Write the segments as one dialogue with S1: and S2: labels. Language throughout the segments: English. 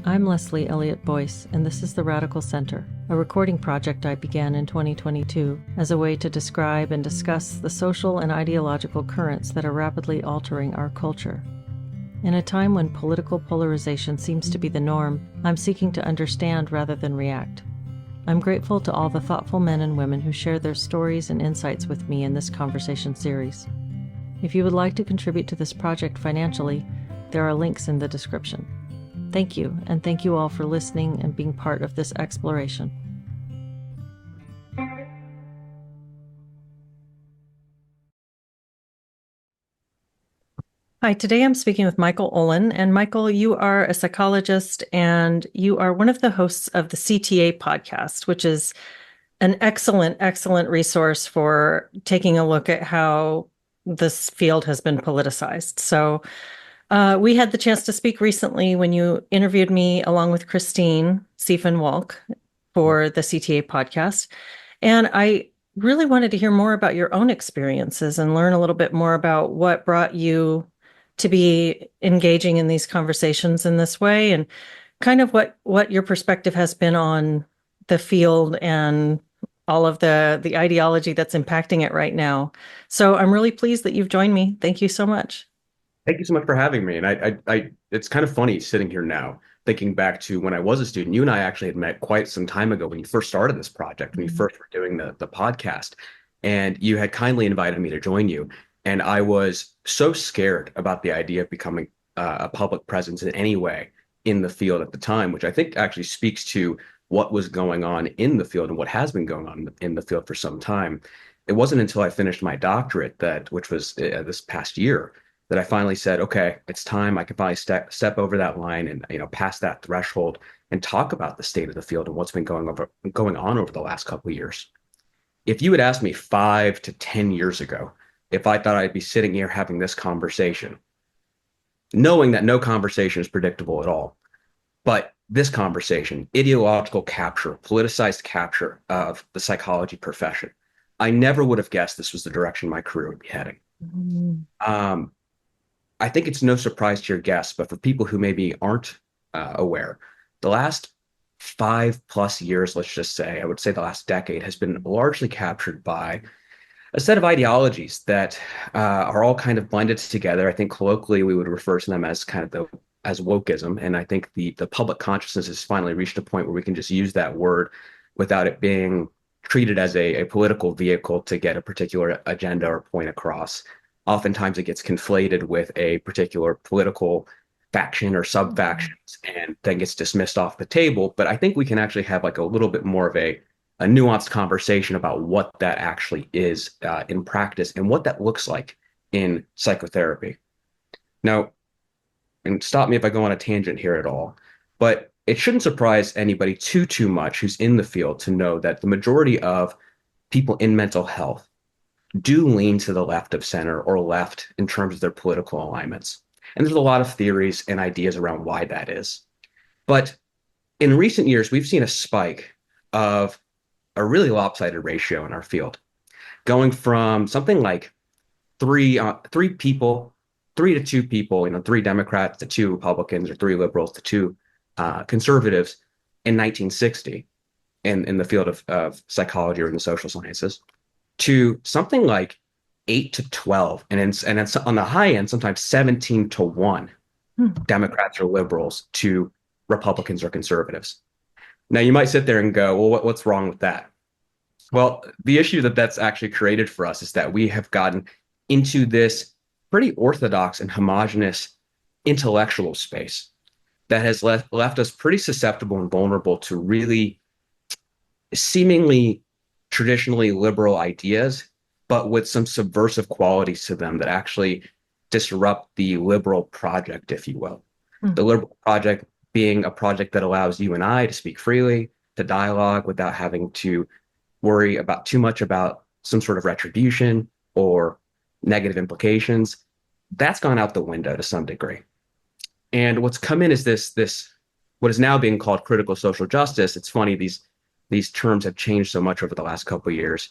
S1: I'm Leslie Elliott Boyce, and this is The Radical Center, a recording project I began in 2022 as a way to describe and discuss the social and ideological currents that are rapidly altering our culture. In a time when political polarization seems to be the norm, I'm seeking to understand rather than react. I'm grateful to all the thoughtful men and women who share their stories and insights with me in this conversation series. If you would like to contribute to this project financially, there are links in the description. Thank you, and thank you all for listening and being part of this exploration. Hi, today I'm speaking with Michael Olan. And Michael, you are a psychologist and you are one of the hosts of the CTA podcast, which is an excellent resource for taking a look at how this field has been politicized. So we had the chance to speak recently when you interviewed me along with Christine Sefein for the CTA podcast. And I really wanted to hear more about your own experiences and learn a little bit more about what brought you to be engaging in these conversations in this way, and kind of what your perspective has been on the field and all of the ideology that's impacting it right now. So I'm really pleased that you've joined me. Thank you so much.
S2: Thank you so much for having me. And I it's kind of funny sitting here now, thinking back to when I was a student. You and I actually had met quite some time ago when you first started this project, when you first were doing the podcast, and you had kindly invited me to join you. And I was so scared about the idea of becoming a public presence in any way in the field at the time, which I think actually speaks to what was going on in the field and what has been going on in the field for some time. It wasn't until I finished my doctorate, which was this past year, that I finally said, okay, it's time. I can finally step over that line and pass that threshold and talk about the state of the field and what's been going on over the last couple of years. If you had asked me 5 to 10 years ago if I thought I'd be sitting here having this conversation, knowing that no conversation is predictable at all, but this conversation, ideological capture, politicized capture of the psychology profession, I never would have guessed this was the direction my career would be heading. Mm-hmm. I think it's no surprise to your guests, but for people who maybe aren't aware, the last 5+ years, let's just say, I would say the last decade, has been largely captured by a set of ideologies that are all kind of blended together. I think colloquially we would refer to them as as wokeism. And I think the public consciousness has finally reached a point where we can just use that word without it being treated as a political vehicle to get a particular agenda or point across. Oftentimes it gets conflated with a particular political faction or sub-factions and then gets dismissed off the table. But I think we can actually have like a little bit more of a nuanced conversation about what that actually is in practice and what that looks like in psychotherapy. Now, and stop me if I go on a tangent here at all, but it shouldn't surprise anybody too much who's in the field to know that the majority of people in mental health do lean to the left of center or left in terms of their political alignments. And there's a lot of theories and ideas around why that is. But in recent years, we've seen a spike of a really lopsided ratio in our field, going from something like 3 to 2 people, 3 Democrats to 2 Republicans, or 3 liberals to 2 conservatives in 1960 in the field of psychology or in the social sciences, to something like 8 to 12, and it's on the high end, sometimes 17 to 1 Democrats or liberals to Republicans or conservatives. Now, you might sit there and go, well, what's wrong with that? Well, the issue that's actually created for us is that we have gotten into this pretty orthodox and homogenous intellectual space that has left us pretty susceptible and vulnerable to really seemingly traditionally liberal ideas, but with some subversive qualities to them that actually disrupt the liberal project, if you will. Mm-hmm. The liberal project being a project that allows you and I to speak freely, to dialogue without having to worry about too much about some sort of retribution or negative implications. That's gone out the window to some degree. And what's come in is this what is now being called critical social justice. It's funny, these terms have changed so much over the last couple of years.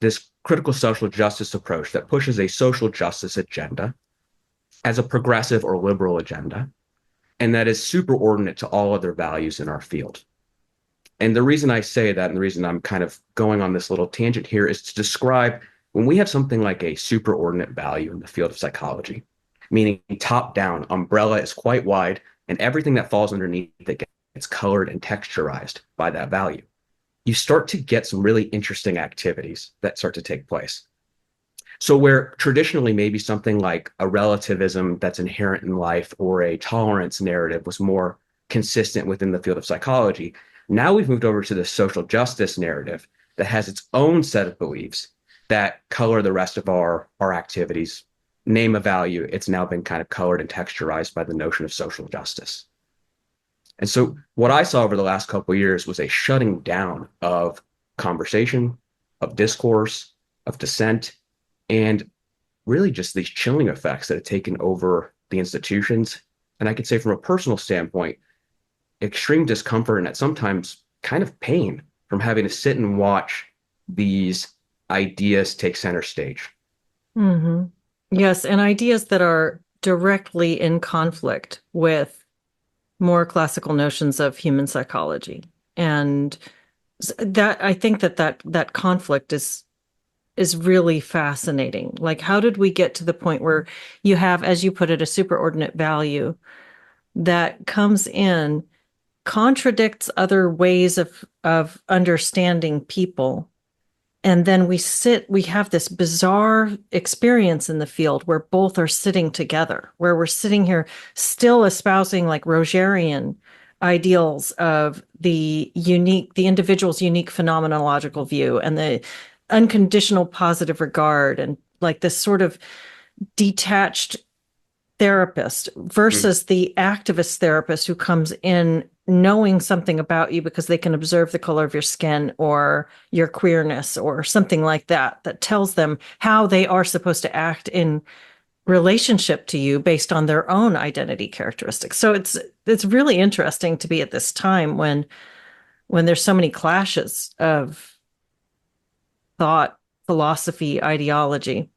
S2: This critical social justice approach that pushes a social justice agenda as a progressive or liberal agenda, and that is superordinate to all other values in our field. And the reason I say that, and the reason I'm kind of going on this little tangent here, is to describe when we have something like a superordinate value in the field of psychology, meaning top down, umbrella is quite wide, and everything that falls underneath it gets colored and texturized by that value. You start to get some really interesting activities that start to take place. So where traditionally maybe something like a relativism that's inherent in life or a tolerance narrative was more consistent within the field of psychology, now we've moved over to the social justice narrative that has its own set of beliefs that color the rest of our activities. Name a value, it's now been kind of colored and texturized by the notion of social justice. And so what I saw over the last couple of years was a shutting down of conversation, of discourse, of dissent, and really just these chilling effects that have taken over the institutions. And I could say from a personal standpoint, extreme discomfort and at sometimes kind of pain from having to sit and watch these ideas take center stage.
S1: Mm-hmm. Yes, and ideas that are directly in conflict with more classical notions of human psychology. And that I think that conflict is really fascinating. Like, how did we get to the point where you have, as you put it, a superordinate value that comes in, contradicts other ways of understanding people, and then we have this bizarre experience in the field where both are sitting together, where we're sitting here still espousing like Rogerian ideals of the individual's unique phenomenological view and the unconditional positive regard, and like this sort of detached therapist versus the activist therapist who comes in knowing something about you because they can observe the color of your skin or your queerness or something like that, that tells them how they are supposed to act in relationship to you based on their own identity characteristics. So it's really interesting to be at this time when there's so many clashes of thought, philosophy, ideology.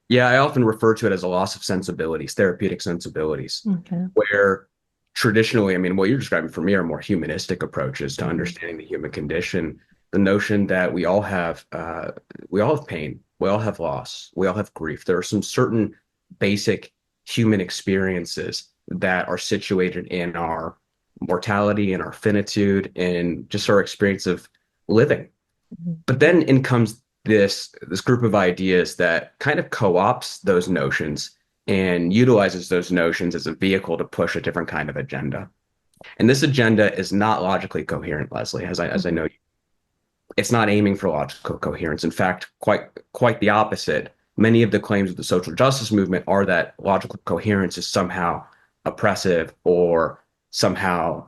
S2: Yeah, I often refer to it as a loss of sensibilities, therapeutic sensibilities,
S1: Okay.
S2: where traditionally, I mean, what you're describing for me are more humanistic approaches to understanding the human condition. The notion that we all have pain, we all have loss, we all have grief. There are some certain basic human experiences that are situated in our mortality and our finitude and just our experience of living. But then in comes this group of ideas that kind of co-opts those notions and utilizes those notions as a vehicle to push a different kind of agenda. And this agenda is not logically coherent, Leslie, as I know. It's not aiming for logical coherence. In fact, quite the opposite. Many of the claims of the social justice movement are that logical coherence is somehow oppressive or somehow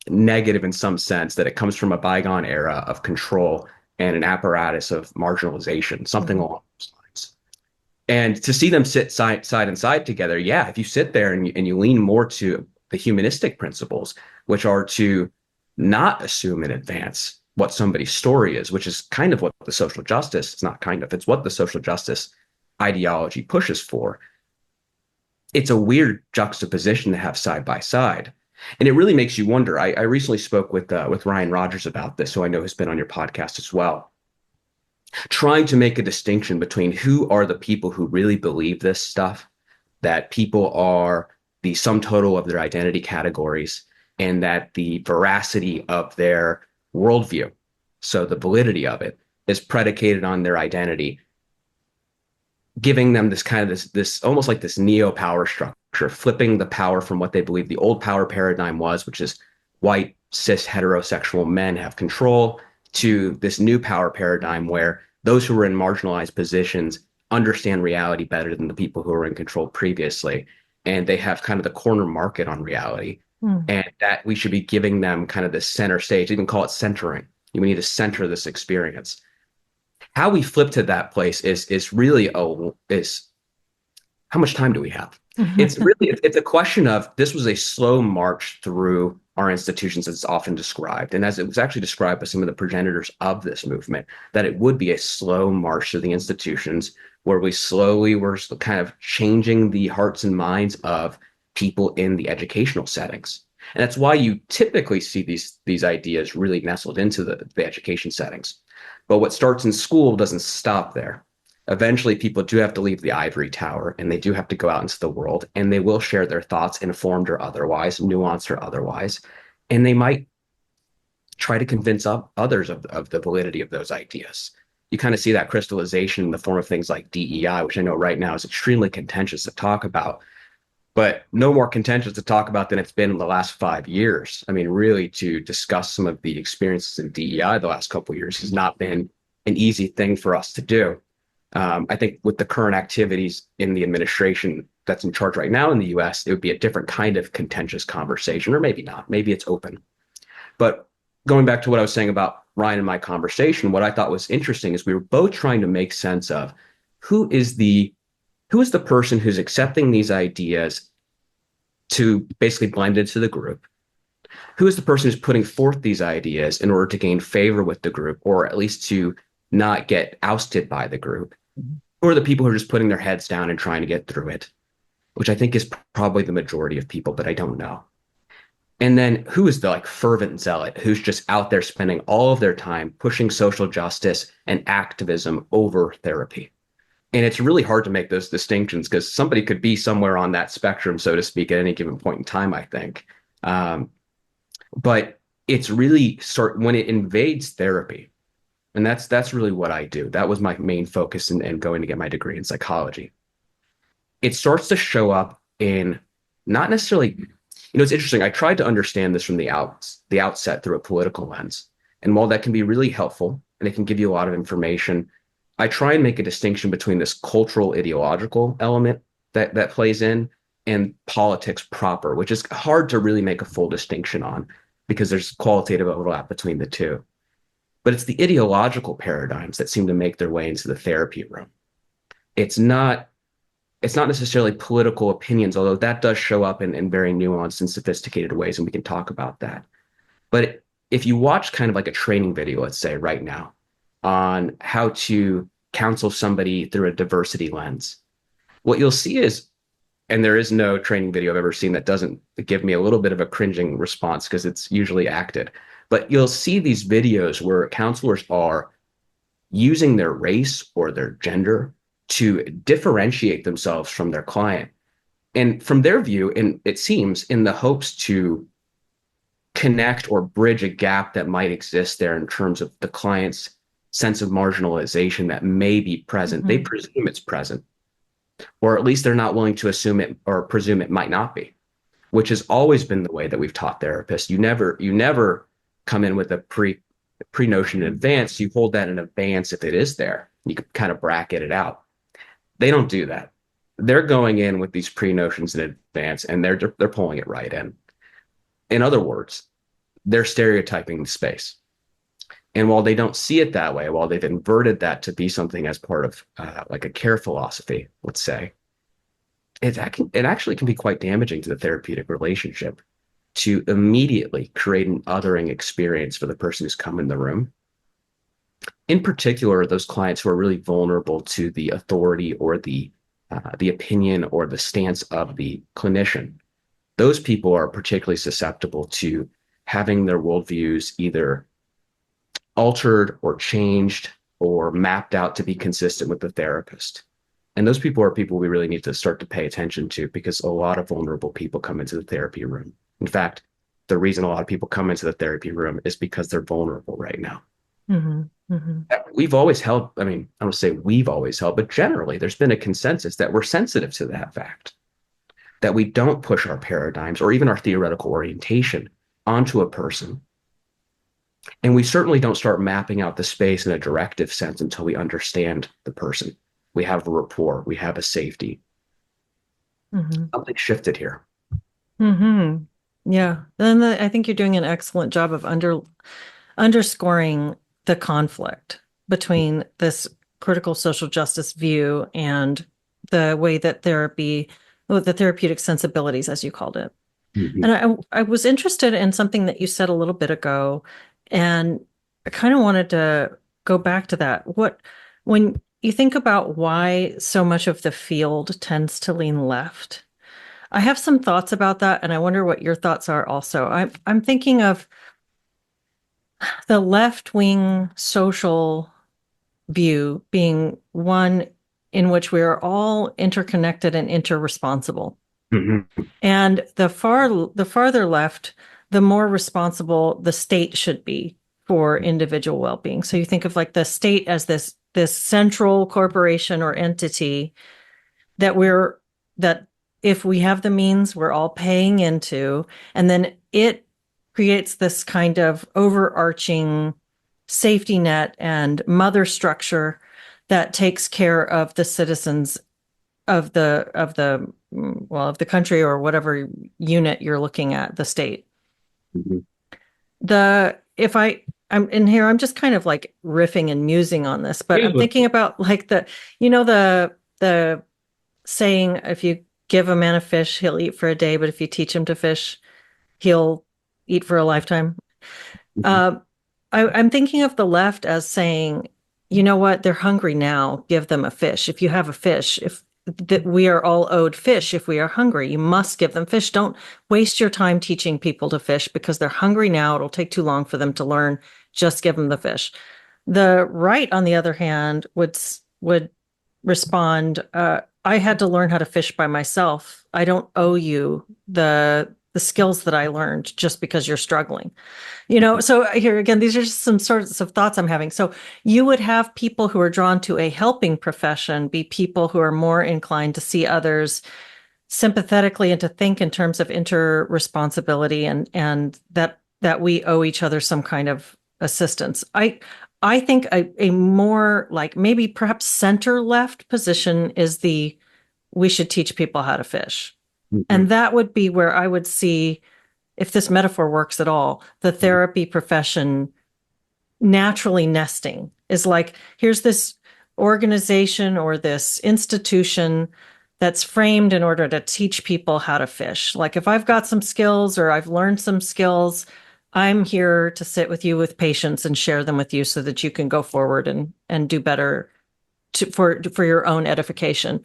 S2: negative in some sense, that it comes from a bygone era of control and an apparatus of marginalization, something along those lines. And to see them sit side and side together, yeah, if you sit there and you lean more to the humanistic principles, which are to not assume in advance what somebody's story is, which is kind of what the social justice, it's not kind of, it's what the social justice ideology pushes for. It's a weird juxtaposition to have side by side. And it really makes you wonder. I recently spoke with Ryan Rogers about this, who I know has been on your podcast as well, trying to make a distinction between who are the people who really believe this stuff, that people are the sum total of their identity categories, and that the veracity of their worldview, so the validity of it, is predicated on their identity, giving them this kind of this almost like this neo power structure, flipping the power from what they believe the old power paradigm was, which is white cis heterosexual men have control, to this new power paradigm where those who are in marginalized positions understand reality better than the people who were in control previously, and they have kind of the corner market on reality. And that we should be giving them kind of this center stage, even call it centering. We need to center this experience. How we flip to that place is really how much time do we have? It's a question of, this was a slow march through our institutions as it's often described, and as it was actually described by some of the progenitors of this movement, that it would be a slow march through the institutions where we slowly were kind of changing the hearts and minds of people in the educational settings. And that's why you typically see these ideas really nestled into the education settings. But what starts in school doesn't stop there. Eventually, people do have to leave the ivory tower and they do have to go out into the world, and they will share their thoughts, informed or otherwise, nuanced or otherwise. And they might try to convince others of the validity of those ideas. You kind of see that crystallization in the form of things like DEI, which I know right now is extremely contentious to talk about, but no more contentious to talk about than it's been in the last 5 years. I mean, really, to discuss some of the experiences in DEI the last couple of years has not been an easy thing for us to do. I think with the current activities in the administration that's in charge right now in the US, it would be a different kind of contentious conversation, or maybe not. Maybe it's open. But going back to what I was saying about Ryan and my conversation, what I thought was interesting is we were both trying to make sense of who is the person who's accepting these ideas to basically blend into the group? Who is the person who's putting forth these ideas in order to gain favor with the group, or at least to not get ousted by the group? Who are the people who are just putting their heads down and trying to get through it, which I think is probably the majority of people, but I don't know. And then who is the fervent zealot who's just out there spending all of their time pushing social justice and activism over therapy? And it's really hard to make those distinctions because somebody could be somewhere on that spectrum, so to speak, at any given point in time, I think. But it's really when it invades therapy, and that's really what I do. That was my main focus in going to get my degree in psychology. It starts to show up in not necessarily, it's interesting. I tried to understand this from the outset through a political lens. And while that can be really helpful and it can give you a lot of information, I try and make a distinction between this cultural ideological element that plays in and politics proper, which is hard to really make a full distinction on because there's qualitative overlap between the two. But it's the ideological paradigms that seem to make their way into the therapy room. It's not necessarily political opinions, although that does show up in very nuanced and sophisticated ways, and we can talk about that. But if you watch kind of like a training video, let's say right now, on how to counsel somebody through a diversity lens, what you'll see is, and there is no training video I've ever seen that doesn't give me a little bit of a cringing response because it's usually acted, but you'll see these videos where counselors are using their race or their gender to differentiate themselves from their client. And from their view, and it seems in the hopes to connect or bridge a gap that might exist there in terms of the client's sense of marginalization that may be present. Mm-hmm. They presume it's present, or at least they're not willing to assume it or presume it might not be, which has always been the way that we've taught therapists. You never come in with a pre-notion in advance. You hold that in advance if it is there. You can kind of bracket it out. They don't do that. They're going in with these pre-notions in advance, and they're pulling it right in. In other words, they're stereotyping the space. And while they don't see it that way, while they've inverted that to be something as part of like a care philosophy, let's say, it actually can be quite damaging to the therapeutic relationship to immediately create an othering experience for the person who's come in the room. In particular, those clients who are really vulnerable to the authority or the opinion or the stance of the clinician. Those people are particularly susceptible to having their worldviews either altered or changed or mapped out to be consistent with the therapist. And those people are people we really need to start to pay attention to because a lot of vulnerable people come into the therapy room. In fact, the reason a lot of people come into the therapy room is because they're vulnerable right now. Mm-hmm. Mm-hmm. We've always held, I don't say we've always held, but generally there's been a consensus that we're sensitive to that fact, that we don't push our paradigms or even our theoretical orientation onto a person. And we certainly don't start mapping out the space in a directive sense until we understand the person. We have a rapport, we have a safety. Mm-hmm. Something shifted here.
S1: Mm-hmm. Yeah. And I think you're doing an excellent job of underscoring the conflict between this critical social justice view and the way that the therapeutic sensibilities, as you called it. Mm-hmm. And I was interested in something that you said a little bit ago, and I kind of wanted to go back to that. When you think about why so much of the field tends to lean left, I have some thoughts about that, and I wonder what your thoughts are also. I'm thinking of the left-wing social view being one in which we are all interconnected and interresponsible.
S2: Mhm.
S1: And the farther left, the more responsible the state should be for individual well-being. So you think of like the state as this central corporation or entity that that if we have the means, we're all paying into, and then it creates this kind of overarching safety net and mother structure that takes care of the citizens of the country or whatever unit you're looking at, the state.
S2: Mhm.
S1: The if I I'm in here, I'm just kind of like riffing and musing on this, but
S2: Yeah,
S1: I'm
S2: but
S1: thinking about like the saying, if you give a man a fish, he'll eat for a day, but if you teach him to fish, he'll eat for a lifetime.
S2: Mhm.
S1: Uh, I'm thinking of the left as saying, you know what, they're hungry now, give them a fish. If you have a fish, if that we are all owed fish if we are hungry, you must give them fish. Don't waste your time teaching people to fish because they're hungry now. It'll take too long for them to learn. Just give them the fish. The right, on the other hand, would respond, I had to learn how to fish by myself. I don't owe you the skills that I learned just because you're struggling. So here again, these are just some sorts of thoughts I'm having. So you would have people who are drawn to a helping profession be people who are more inclined to see others sympathetically and to think in terms of interresponsibility and that we owe each other some kind of assistance. I think a more like maybe perhaps center left position is the we should teach people how to fish.
S2: Mhm.
S1: And that would be where I would see, if this metaphor works at all, the therapy profession naturally nesting is like, here's this organization or this institution that's framed in order to teach people how to fish. Like if I've got some skills or I've learned some skills, I'm here to sit with you with patience and share them with you so that you can go forward and do better for your own edification.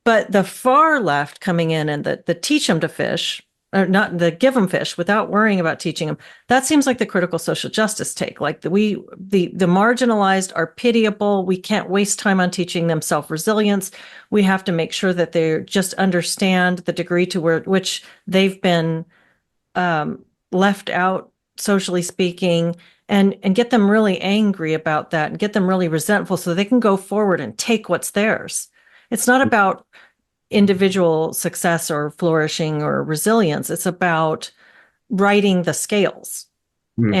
S1: But the far left coming in and the teach them to fish, or not the give them fish without worrying about teaching them, that seems like the critical social justice take. Like the marginalized are pitiable. We can't waste time on teaching them self-resilience. We have to make sure that they just understand the degree to which they've been left out, socially speaking, and get them really angry about that and get them really resentful so they can go forward and take what's theirs. It's not about individual success or flourishing or resilience. It's about righting the scales.
S2: Mhm.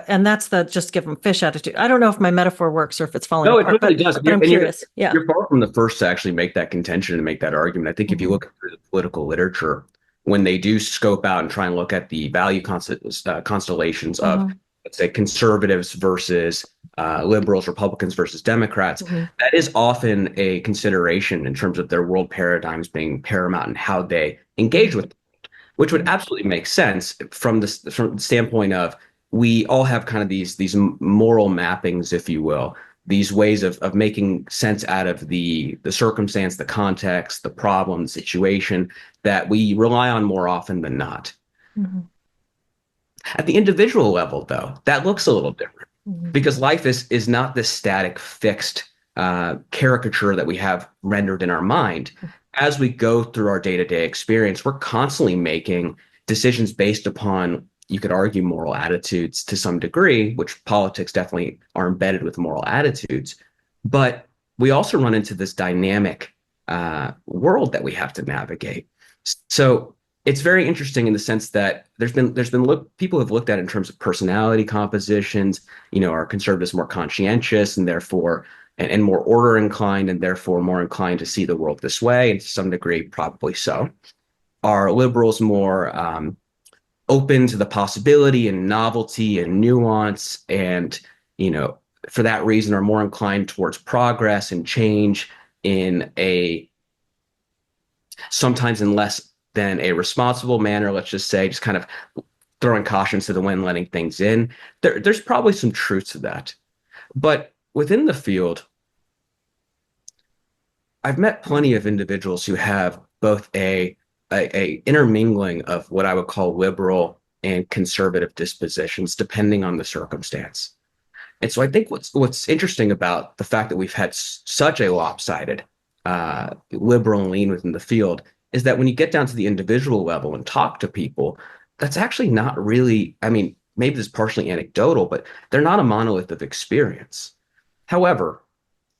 S1: And that's the just give them fish attitude. I don't know if my metaphor works or if it's falling
S2: No, it
S1: apart,
S2: totally
S1: but
S2: does.
S1: but I'm curious. Yeah.
S2: You're far from the first to actually make that contention and make that argument. I think if you
S1: Mhm.
S2: look through the political literature, when they do scope out and try and look at the value constellations of,
S1: Mhm.
S2: let's say, conservatives versus liberals, Republicans versus Democrats,
S1: Mhm.
S2: that is often a consideration in terms of their world paradigms being paramount and how they engage with, which would
S1: Mhm.
S2: absolutely make sense from the standpoint of we all have kind of these moral mappings, if you will, these ways of making sense out of the circumstance, the context, the problem, the situation that we rely on more often than not.
S1: Mhm.
S2: At the individual level, though, that looks a little different
S1: Mhm.
S2: because life is not this static, fixed caricature that we have rendered in our mind. As we go through our day-to-day experience, we're constantly making decisions based upon, you could argue, moral attitudes to some degree, which politics definitely are embedded with moral attitudes. But we also run into this dynamic world that we have to navigate. So it's very interesting in the sense that there's been people have looked at it in terms of personality compositions. Are conservatives more conscientious and therefore and more order inclined and therefore more inclined to see the world this way, and to some degree probably so. Are liberals more open to the possibility and novelty and nuance, and you know for that reason are more inclined towards progress and change in a sometimes in less than a responsible manner, let's just say, just kind of throwing caution to the wind, letting things in. There's probably some truth to that. But within the field, I've met plenty of individuals who have both a a intermingling of what I would call liberal and conservative dispositions, depending on the circumstance. And so I think what's interesting about the fact that we've had such a lopsided liberal lean within the field is that when you get down to the individual level and talk to people, that's actually not really, I mean, maybe this is partially anecdotal, but they're not a monolith of experience. However,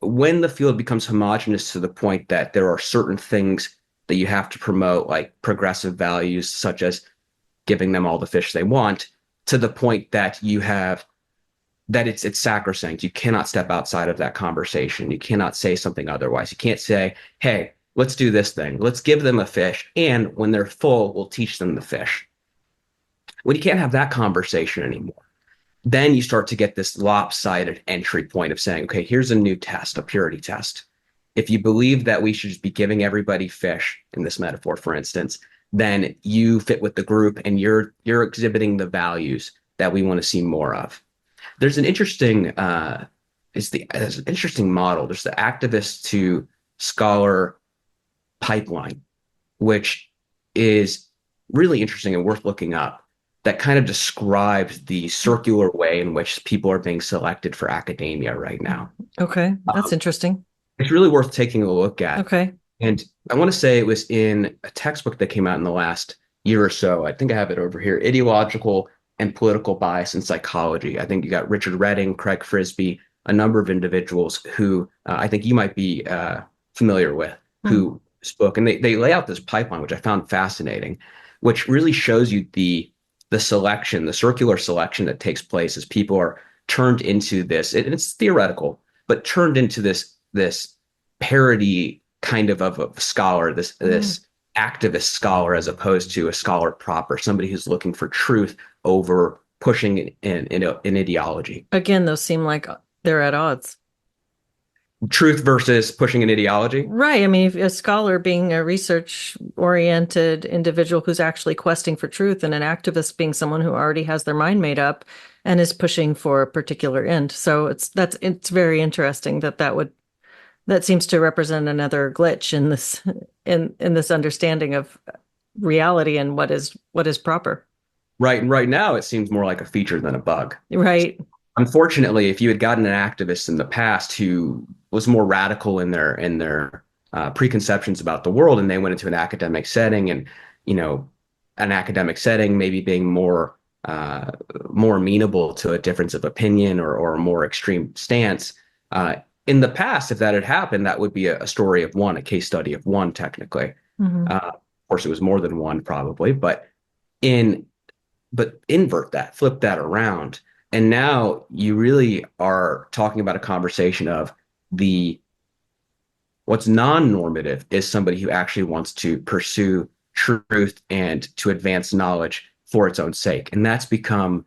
S2: when the field becomes homogenous to the point that there are certain things that you have to promote, like progressive values, such as giving them all the fish they want, to the point that you have that it's sacrosanct. You cannot step outside of that conversation. You cannot say something otherwise. You can't say, hey, let's do this thing. Let's give them a fish. And when they're full, we'll teach them the fish. When you can't have that conversation anymore, then you start to get this lopsided entry point of saying, okay, here's a new test, a purity test. If you believe that we should just be giving everybody fish, in this metaphor, for instance, then you fit with the group and you're exhibiting the values that we want to see more of. There's an interesting there's an interesting model. There's the activist to scholar pipeline, which is really interesting and worth looking up. That kind of describes the circular way in which people are being selected for academia right now.
S1: Okay, that's interesting.
S2: It's really worth taking a look at.
S1: Okay.
S2: And I want to say it was in a textbook that came out in the last year or so. I think I have it over here. Ideological and Political Bias in Psychology. I think you got Richard Redding, Craig Frisbee, a number of individuals who I think you might be familiar with, who spoke. And they lay out this pipeline, which I found fascinating, which really shows you the selection, the circular selection that takes place as people are turned into this, and it's theoretical, but turned into this parody kind of a scholar, this activist scholar, as opposed to a scholar proper, somebody who's looking for truth over pushing an ideology.
S1: Again, those seem like they're at odds.
S2: Truth versus pushing an ideology.
S1: Right. I mean, if a scholar being a research-oriented individual who's actually questing for truth, and an activist being someone who already has their mind made up and is pushing for a particular end. So it's very interesting that seems to represent another glitch in this in this understanding of reality and what is proper.
S2: Right. And right now it seems more like a feature than a bug.
S1: Right.
S2: Unfortunately, if you had gotten an activist in the past who was more radical in their preconceptions about the world, and they went into an academic setting, and an academic setting maybe being more amenable to a difference of opinion or a more extreme stance. In the past, if that had happened, that would be a story of one, a case study of one, technically. Of course, it was more than one, probably, but invert that, flip that around. And now you really are talking about a conversation of what's non-normative is somebody who actually wants to pursue truth and to advance knowledge for its own sake. And that's become,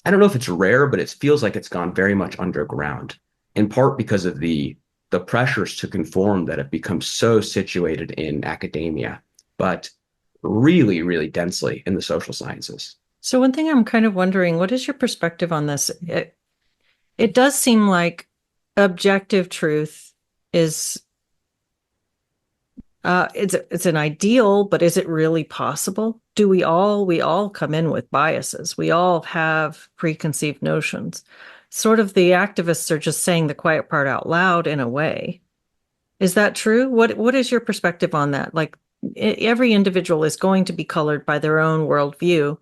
S2: I don't know if it's rare, but it feels like it's gone very much underground, in part because of the pressures to conform that have become so situated in academia, but really, really densely in the social sciences.
S1: So one thing I'm kind of wondering, what is your perspective on this? It does seem like objective truth is it's an ideal, but is it really possible? Do we all come in with biases? We all have preconceived notions. Sort of the activists are just saying the quiet part out loud in a way. Is that true? What is your perspective on that? Like every individual is going to be colored by their own worldview.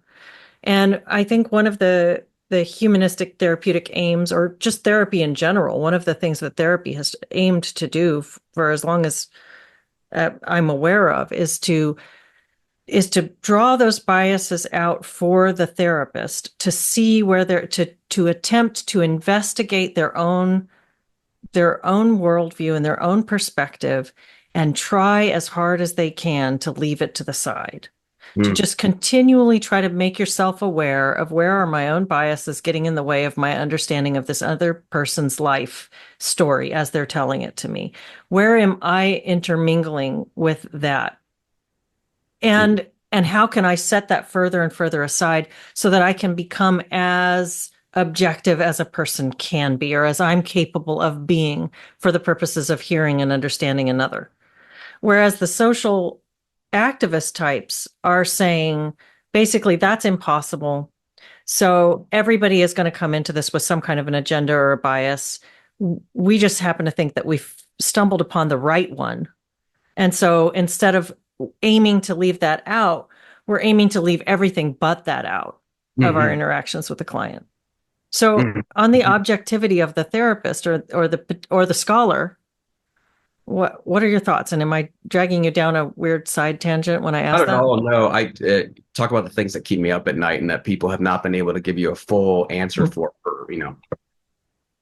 S1: And I think one of the humanistic therapeutic aims, or just therapy in general, one of the things that therapy has aimed to do for as long as I'm aware of is to draw those biases out for the therapist to see where they're to attempt to investigate their own worldview and their own perspective, and try as hard as they can to leave it to the side. To just continually try to make yourself aware of where are my own biases getting in the way of my understanding of this other person's life story as they're telling it to me. Where am I intermingling with that? And how can I set that further and further aside so that I can become as objective as a person can be, or as I'm capable of being for the purposes of hearing and understanding another? Whereas the social activist types are saying basically that's impossible. So everybody is going to come into this with some kind of an agenda or a bias. We just happen to think that we've stumbled upon the right one. And so instead of aiming to leave that out, we're aiming to leave everything but that out of our
S2: Hmm.
S1: interactions with the client. So
S2: Hmm.
S1: on the objectivity of the therapist or the scholar, what are your thoughts? And am I dragging you down a weird side tangent when I
S2: Not
S1: ask
S2: at
S1: that?
S2: all. No, I talk about the things that keep me up at night and that people have not been able to give you a full answer for,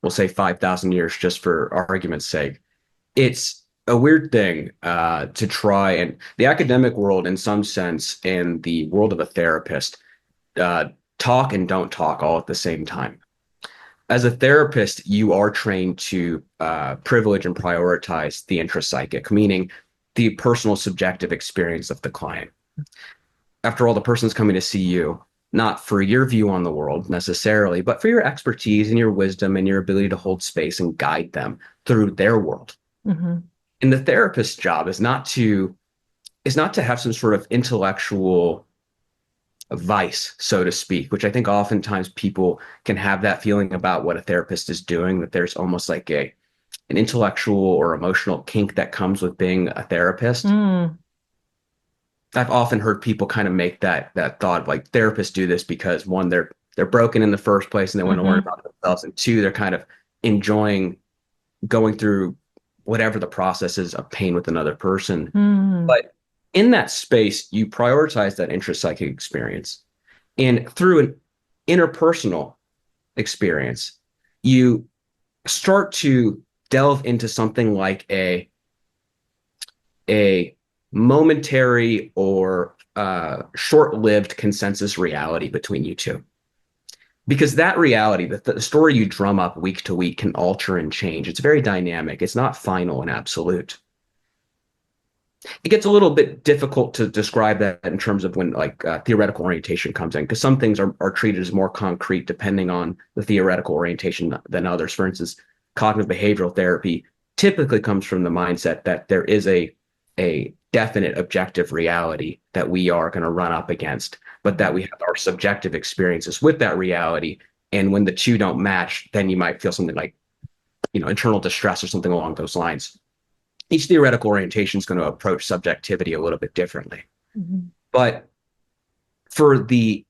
S2: we'll say 5,000 years just for argument's sake. It's a weird thing to try, and the academic world, in some sense, and the world of a therapist, uh, talk and don't talk all at the same time. As a therapist, you are trained to privilege and prioritize the intrapsychic, meaning the personal subjective experience of the client. After all, the person's coming to see you not for your view on the world necessarily, but for your expertise and your wisdom and your ability to hold space and guide them through their world.
S1: Mm-hmm.
S2: And the therapist's job is not to have some sort of intellectual vice, so to speak, which I think oftentimes people can have that feeling about what a therapist is doing, that there's almost like an intellectual or emotional kink that comes with being a therapist.
S1: Mm.
S2: I've often heard people kind of make that thought like therapists do this because one, they're broken in the first place and they want to learn
S1: Mm-hmm.
S2: about themselves, and two, they're kind of enjoying going through whatever the process is of pain with another person.
S1: Mm.
S2: But in that space, you prioritize that intrapsychic experience. And through an interpersonal experience, you start to delve into something like a momentary or short-lived consensus reality between you two. Because that reality, the story you drum up week to week can alter and change. It's very dynamic. It's not final and absolute. It gets a little bit difficult to describe that in terms of when like theoretical orientation comes in, because some things are treated as more concrete depending on the theoretical orientation than others. For instance, cognitive behavioral therapy typically comes from the mindset that there is a definite objective reality that we are going to run up against, but that we have our subjective experiences with that reality. And when the two don't match, then you might feel something like, internal distress or something along those lines. Each theoretical orientation is going to approach subjectivity a little bit differently.
S1: Mm-hmm.
S2: But for the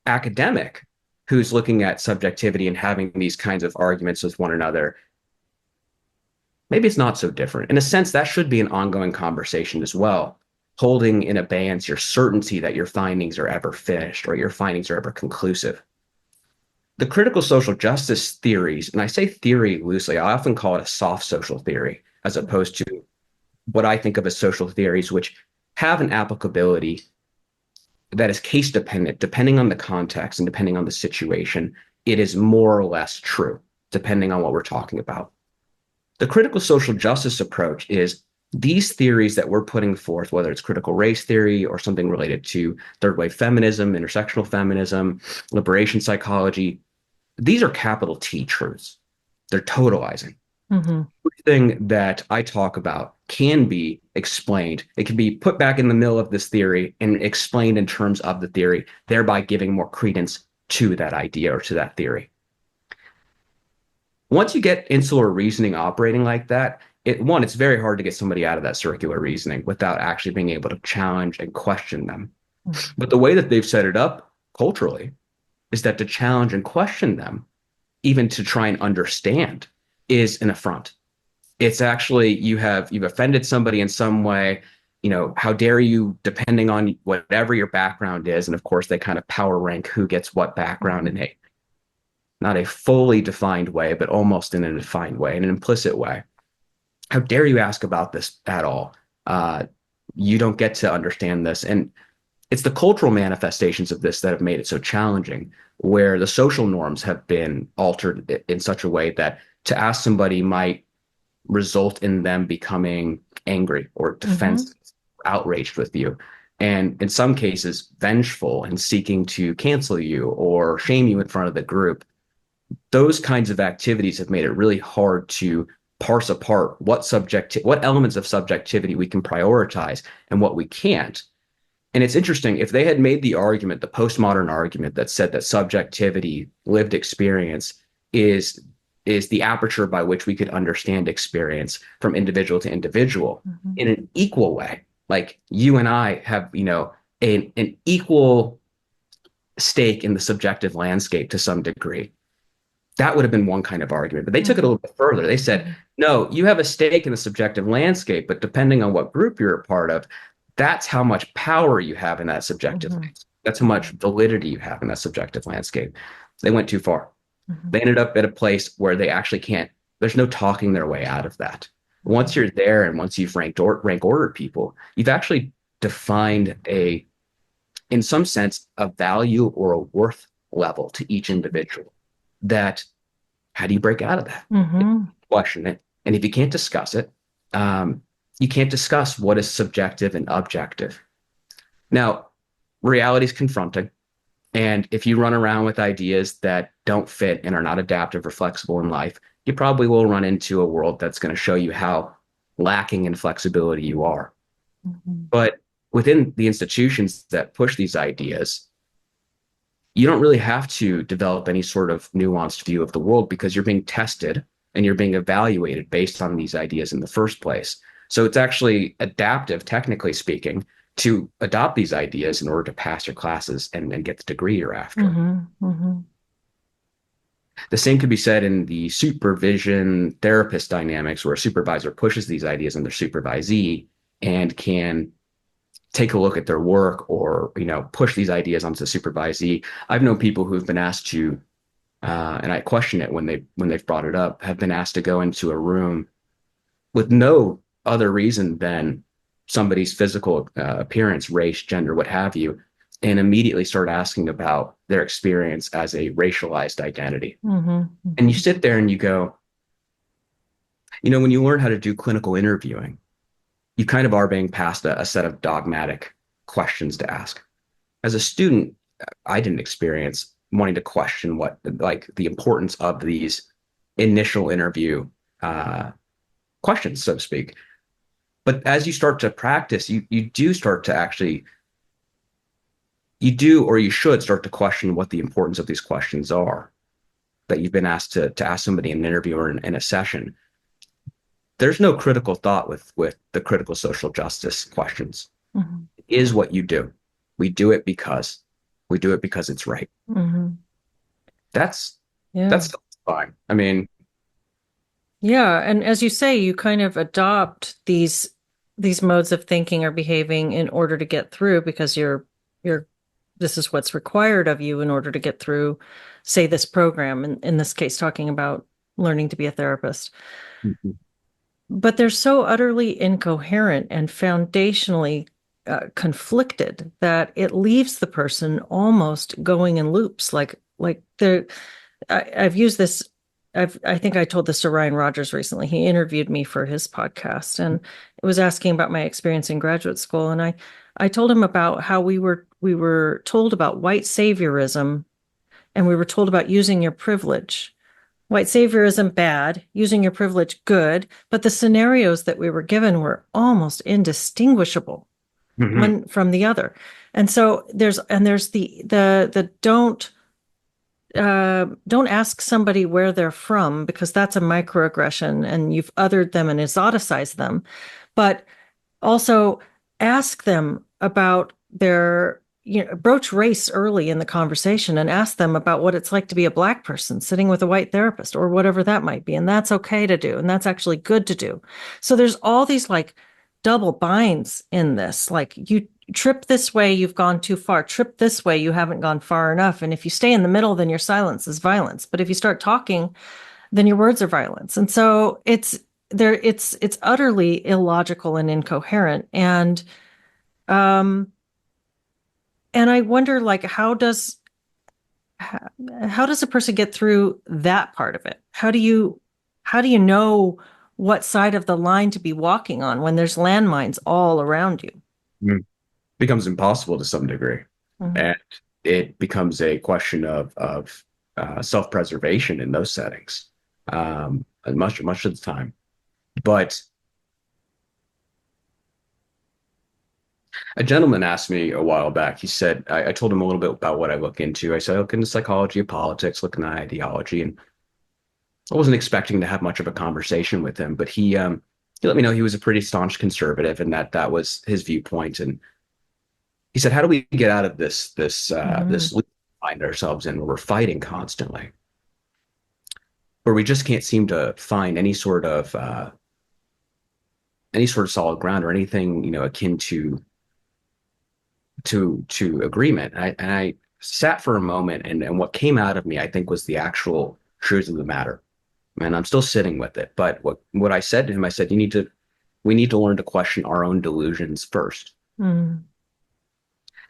S2: academic who's looking at subjectivity and having these kinds of arguments with one another, maybe it's not so different. In a sense, that should be an ongoing conversation as well, holding in abeyance your certainty that your findings are ever finished or your findings are ever conclusive. The critical social justice theories, and I say theory loosely, I often call it a soft social theory, as opposed to what I think of as social theories, which have an applicability that is case dependent, depending on the context and depending on the situation. It is more or less true, depending on what we're talking about. The critical social justice approach is these theories that we're putting forth, whether it's critical race theory or something related to third wave feminism, intersectional feminism, liberation psychology, these are capital T truths. They're totalizing.
S1: Mm-hmm.
S2: Everything that I talk about can be explained. It can be put back in the middle of this theory and explained in terms of the theory, thereby giving more credence to that idea or to that theory. Once you get insular reasoning operating like that, it's very hard to get somebody out of that circular reasoning without actually being able to challenge and question them. But the way that they've set it up culturally is that to challenge and question them, even to try and understand, is an affront. It's actually you've offended somebody in some way. How dare you, depending on whatever your background is. And of course, they kind of power rank who gets what background in not a fully defined way, but almost in a defined way, in an implicit way. How dare you ask about this at all? You don't get to understand this. And it's the cultural manifestations of this that have made it so challenging, where the social norms have been altered in such a way that to ask somebody might result in them becoming angry or defensive, outraged with you. And in some cases, vengeful and seeking to cancel you or shame you in front of the group. Those kinds of activities have made it really hard to parse apart what elements of subjectivity we can prioritize and what we can't. And it's interesting, if they had made the argument, the postmodern argument that said that subjectivity, lived experience, is the aperture by which we could understand experience from individual to individual in an equal way. Like you and I have, an equal stake in the subjective landscape to some degree. That would have been one kind of argument. But they took it a little bit further. They said, no, you have a stake in the subjective landscape, but depending on what group you're a part of, that's how much power you have in that subjective landscape. That's how much validity you have in that subjective landscape. They went too far. They ended up at a place where they actually can't, there's no talking their way out of that. Once you're there and once you've rank ordered people, you've actually defined in some sense, a value or a worth level to each individual. That, how do you break out of that? Question it. And if you can't discuss it, you can't discuss what is subjective and objective. Now, reality is confronting. And if you run around with ideas that don't fit and are not adaptive or flexible in life, you probably will run into a world that's going to show you how lacking in flexibility you are. But within the institutions that push these ideas, you don't really have to develop any sort of nuanced view of the world because you're being tested and you're being evaluated based on these ideas in the first place. So it's actually adaptive, technically speaking, to adopt these ideas in order to pass your classes and get the degree you're after. The same could be said in the supervision therapist dynamics, where a supervisor pushes these ideas on their supervisee and can take a look at their work or, push these ideas onto the supervisee. I've known people who've been asked to, and I question it when they've brought it up, have been asked to go into a room with no other reason than somebody's physical appearance, race, gender, what have you, and immediately start asking about their experience as a racialized identity. And you sit there and you go, when you learn how to do clinical interviewing, you kind of are being passed a set of dogmatic questions to ask. As a student, I didn't experience wanting to question the importance of these initial interview questions, so to speak. But as you start to practice, you do start to actually, you should start to question what the importance of these questions are that you've been asked to ask somebody in an interview or in a session. There's no critical thought with the critical social justice questions. It is what you do. We do it because it's right. That's fine. I mean,
S1: yeah. And as you say, you kind of adopt these modes of thinking or behaving in order to get through, because this is what's required of you in order to get through, say, this program, in this case, talking about learning to be a therapist. But they're so utterly incoherent and foundationally conflicted that it leaves the person almost going in loops. I've used this. I think I told this to Ryan Rogers recently. He interviewed me for his podcast and it was asking about my experience in graduate school. And I told him about how we were told about white saviorism, and we were told about using your privilege. White saviorism, bad. Using your privilege, good. But the scenarios that we were given were almost indistinguishable one from the other. And so there's the don't ask somebody where they're from, because that's a microaggression and you've othered them and exoticized them. But also ask them about their, broach race early in the conversation and ask them about what it's like to be a Black person sitting with a white therapist or whatever that might be. And that's okay to do. And that's actually good to do. So there's all these double binds in this. You trip this way, you've gone too far. Trip this way, you haven't gone far enough. And if you stay in the middle, then your silence is violence. But if you start talking, then your words are violence. And so it's utterly illogical and incoherent. And I wonder, how does a person get through that part of it? How do you know what side of the line to be walking on when there's landmines all around you?
S2: It becomes impossible to some degree, and it becomes a question of self-preservation in those settings, much of the time. But a gentleman asked me a while back, he said, I told him a little bit about what I look into. I said, I look into psychology of politics, looking at ideology. And I wasn't expecting to have much of a conversation with him, but he let me know he was a pretty staunch conservative and that was his viewpoint. And he said, how do we get out of this loop we find ourselves in where we're fighting constantly, where we just can't seem to find any sort of solid ground or anything, akin to agreement. And I sat for a moment, and what came out of me, I think, was the actual truth of the matter. And I'm still sitting with it. But what I said to him, I said, we need to learn to question our own delusions first.
S1: Mm.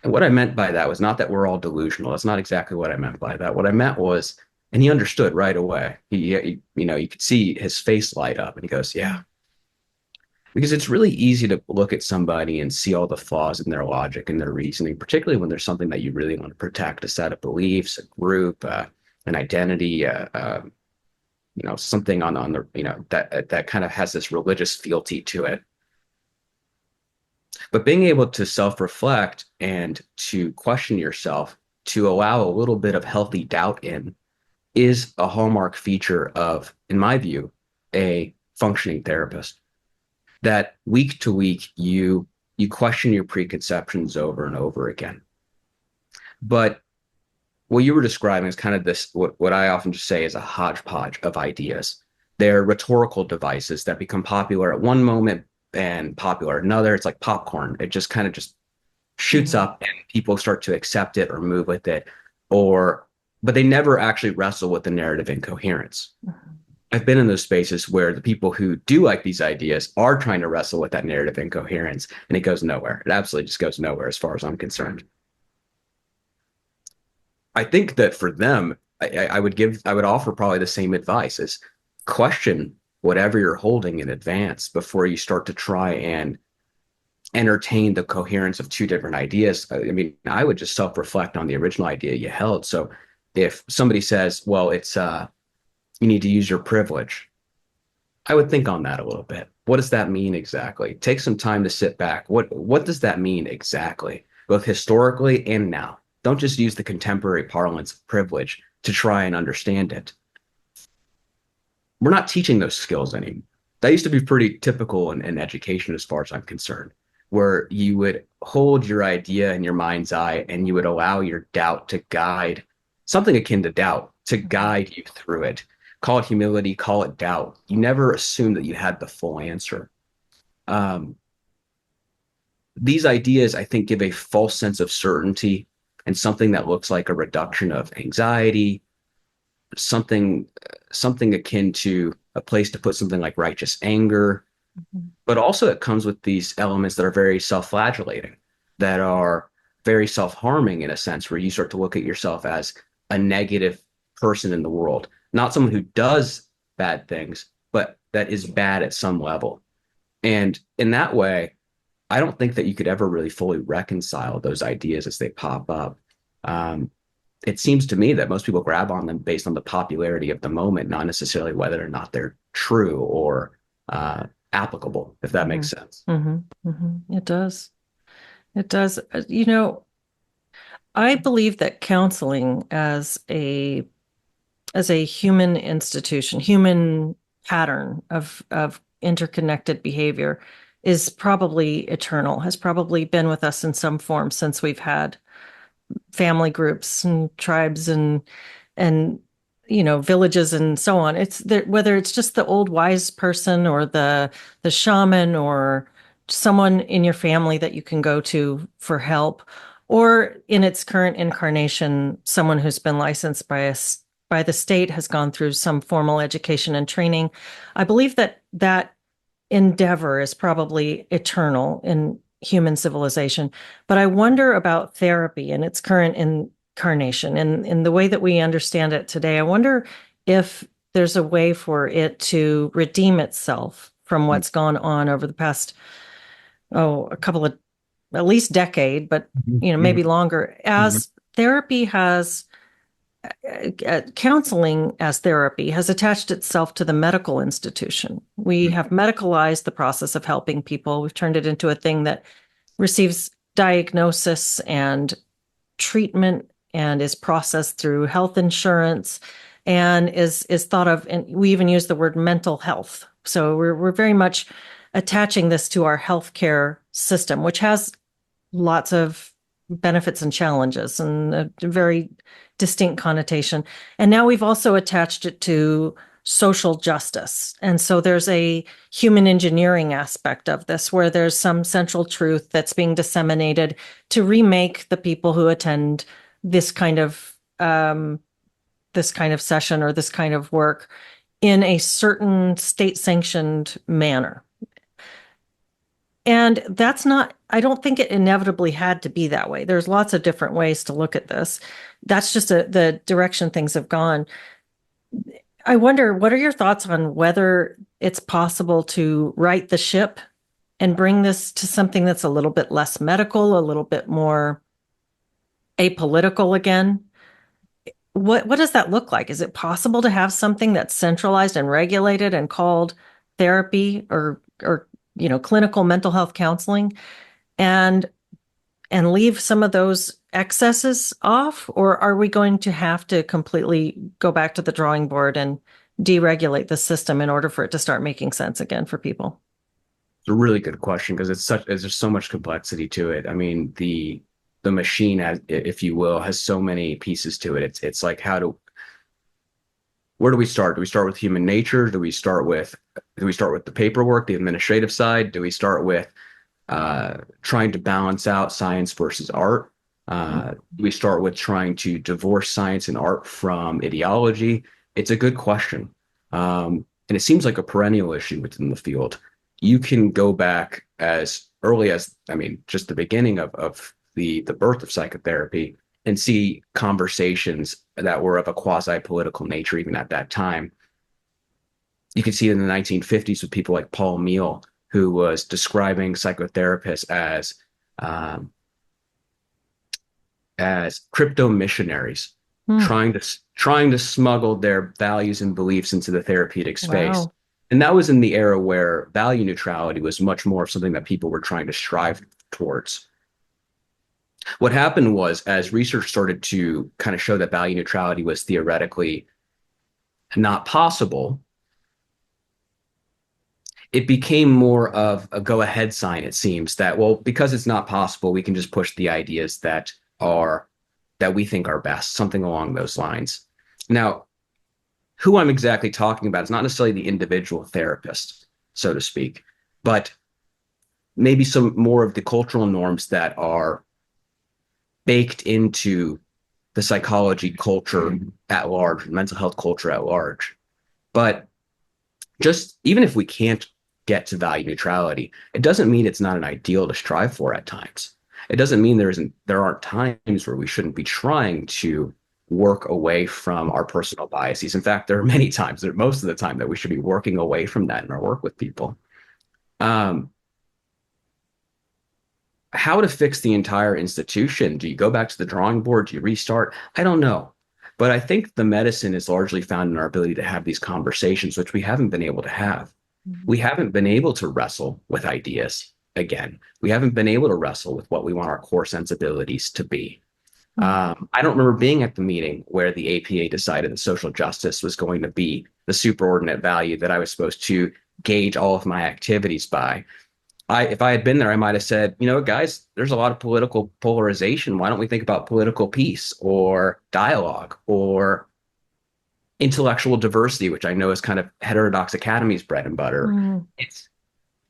S2: And what I meant by that was not that we're all delusional. That's not exactly what I meant by that. What I meant was, and he understood right away. You could see his face light up, and he goes, "Yeah." Because it's really easy to look at somebody and see all the flaws in their logic and their reasoning, particularly when there's something that you really want to protect, a set of beliefs, a group, an identity, something on the, that kind of has this religious fealty to it. But being able to self-reflect and to question yourself, to allow a little bit of healthy doubt in, is a hallmark feature of, in my view, a functioning therapist. That week to week, you question your preconceptions over and over again. But what you were describing is kind of this, what I often just say is a hodgepodge of ideas. They're rhetorical devices that become popular at one moment and popular at another. It's like popcorn. It just kind of just shoots up and people start to accept it or move with it, but they never actually wrestle with the narrative incoherence. I've been in those spaces where the people who do like these ideas are trying to wrestle with that narrative incoherence, and it goes nowhere. It absolutely just goes nowhere as far as I'm concerned. I think that for them, I would offer probably the same advice: is question whatever you're holding in advance before you start to try and entertain the coherence of two different ideas. I mean, I would just self-reflect on the original idea you held. So if somebody says, well, it's you need to use your privilege, I would think on that a little bit. What does that mean exactly? Take some time to sit back. What does that mean exactly, both historically and now? Don't just use the contemporary parlance of privilege to try and understand it. We're not teaching those skills anymore. That used to be pretty typical in education as far as I'm concerned, where you would hold your idea in your mind's eye and you would allow your doubt to guide, something akin to doubt, to guide you through it. Call it humility, call it doubt. You never assume that you had the full answer. These ideas, I think, give a false sense of certainty and something that looks like a reduction of anxiety, something akin to a place to put something like righteous anger. But also it comes with these elements that are very self-flagellating, that are very self-harming in a sense, where you start to look at yourself as a negative person in the world, not someone who does bad things, but that is bad at some level. And in that way, I don't think that you could ever really fully reconcile those ideas as they pop up. It seems to me that most people grab on them based on the popularity of the moment, not necessarily whether or not they're true or applicable, if that makes sense.
S1: It does. It does. I believe that counseling as a human institution, human pattern of interconnected behavior is probably eternal, has probably been with us in some form since we've had family groups and tribes and villages and so on. It's there, whether it's just the old wise person or the shaman or someone in your family that you can go to for help, or in its current incarnation, someone who's been licensed by the state, has gone through some formal education and training. I believe that endeavor is probably eternal in human civilization. But I wonder about therapy in its current incarnation and in the way that we understand it today. I wonder if there's a way for it to redeem itself from what's gone on over the past, a couple of, at least decade, but maybe longer, as therapy has counseling as therapy has attached itself to the medical institution. We have medicalized the process of helping people. We've turned it into a thing that receives diagnosis and treatment and is processed through health insurance and is thought of, and we even use the word mental health. So we're very much attaching this to our healthcare system, which has lots of benefits and challenges and a very distinct connotation. And now we've also attached it to social justice. And so there's a human engineering aspect of this where there's some central truth that's being disseminated to remake the people who attend this kind of session or this kind of work in a certain state sanctioned manner. And that's not, I don't think it inevitably had to be that way. There's lots of different ways to look at this. That's just the direction things have gone. I wonder, what are your thoughts on whether it's possible to right the ship and bring this to something that's a little bit less medical, a little bit more apolitical again? What does that look like? Is it possible to have something that's centralized and regulated and called therapy or clinical mental health counseling and leave some of those excesses off? Or are we going to have to completely go back to the drawing board and deregulate the system in order for it to start making sense again for people?
S2: It's a really good question because there's so much complexity to it. I mean, the machine, if you will, has so many pieces to it. It's like where do we start? Do we start with human nature? Do we start with the paperwork, the administrative side? Do we start with trying to balance out science versus art? We start with trying to divorce science and art from ideology. It's a good question. And it seems like a perennial issue within the field. You can go back as early as, just the beginning of the birth of psychotherapy and see conversations that were of a quasi-political nature even at that time. You can see it in the 1950s with people like Paul Meehl, who was describing psychotherapists as crypto missionaries, trying to smuggle their values and beliefs into the therapeutic space.
S1: Wow.
S2: And that was in the era where value neutrality was much more of something that people were trying to strive towards. What happened was, as research started to kind of show that value neutrality was theoretically not possible, it became more of a go-ahead sign, it seems, that, well, because it's not possible, we can just push the ideas that we think are best, something along those lines. Now, who I'm exactly talking about is not necessarily the individual therapist, so to speak, but maybe some more of the cultural norms that are baked into the psychology culture at large, mental health culture at large. But just even if we can't get to value neutrality, it doesn't mean it's not an ideal to strive for at times. It doesn't mean there aren't times where we shouldn't be trying to work away from our personal biases. In fact, there are many times, most of the time, that we should be working away from that in our work with people. How to fix the entire institution? Do you go back to the drawing board? Do you restart? I don't know. But I think the medicine is largely found in our ability to have these conversations, which we haven't been able to have. We haven't been able to wrestle with ideas again. We haven't been able to wrestle with what we want our core sensibilities to be. I don't remember being at the meeting where the APA decided that social justice was going to be the superordinate value that I was supposed to gauge all of my activities by. If I had been there, I might have said, guys, there's a lot of political polarization. Why don't we think about political peace or dialogue or intellectual diversity, which I know is kind of heterodox academy's bread and butter.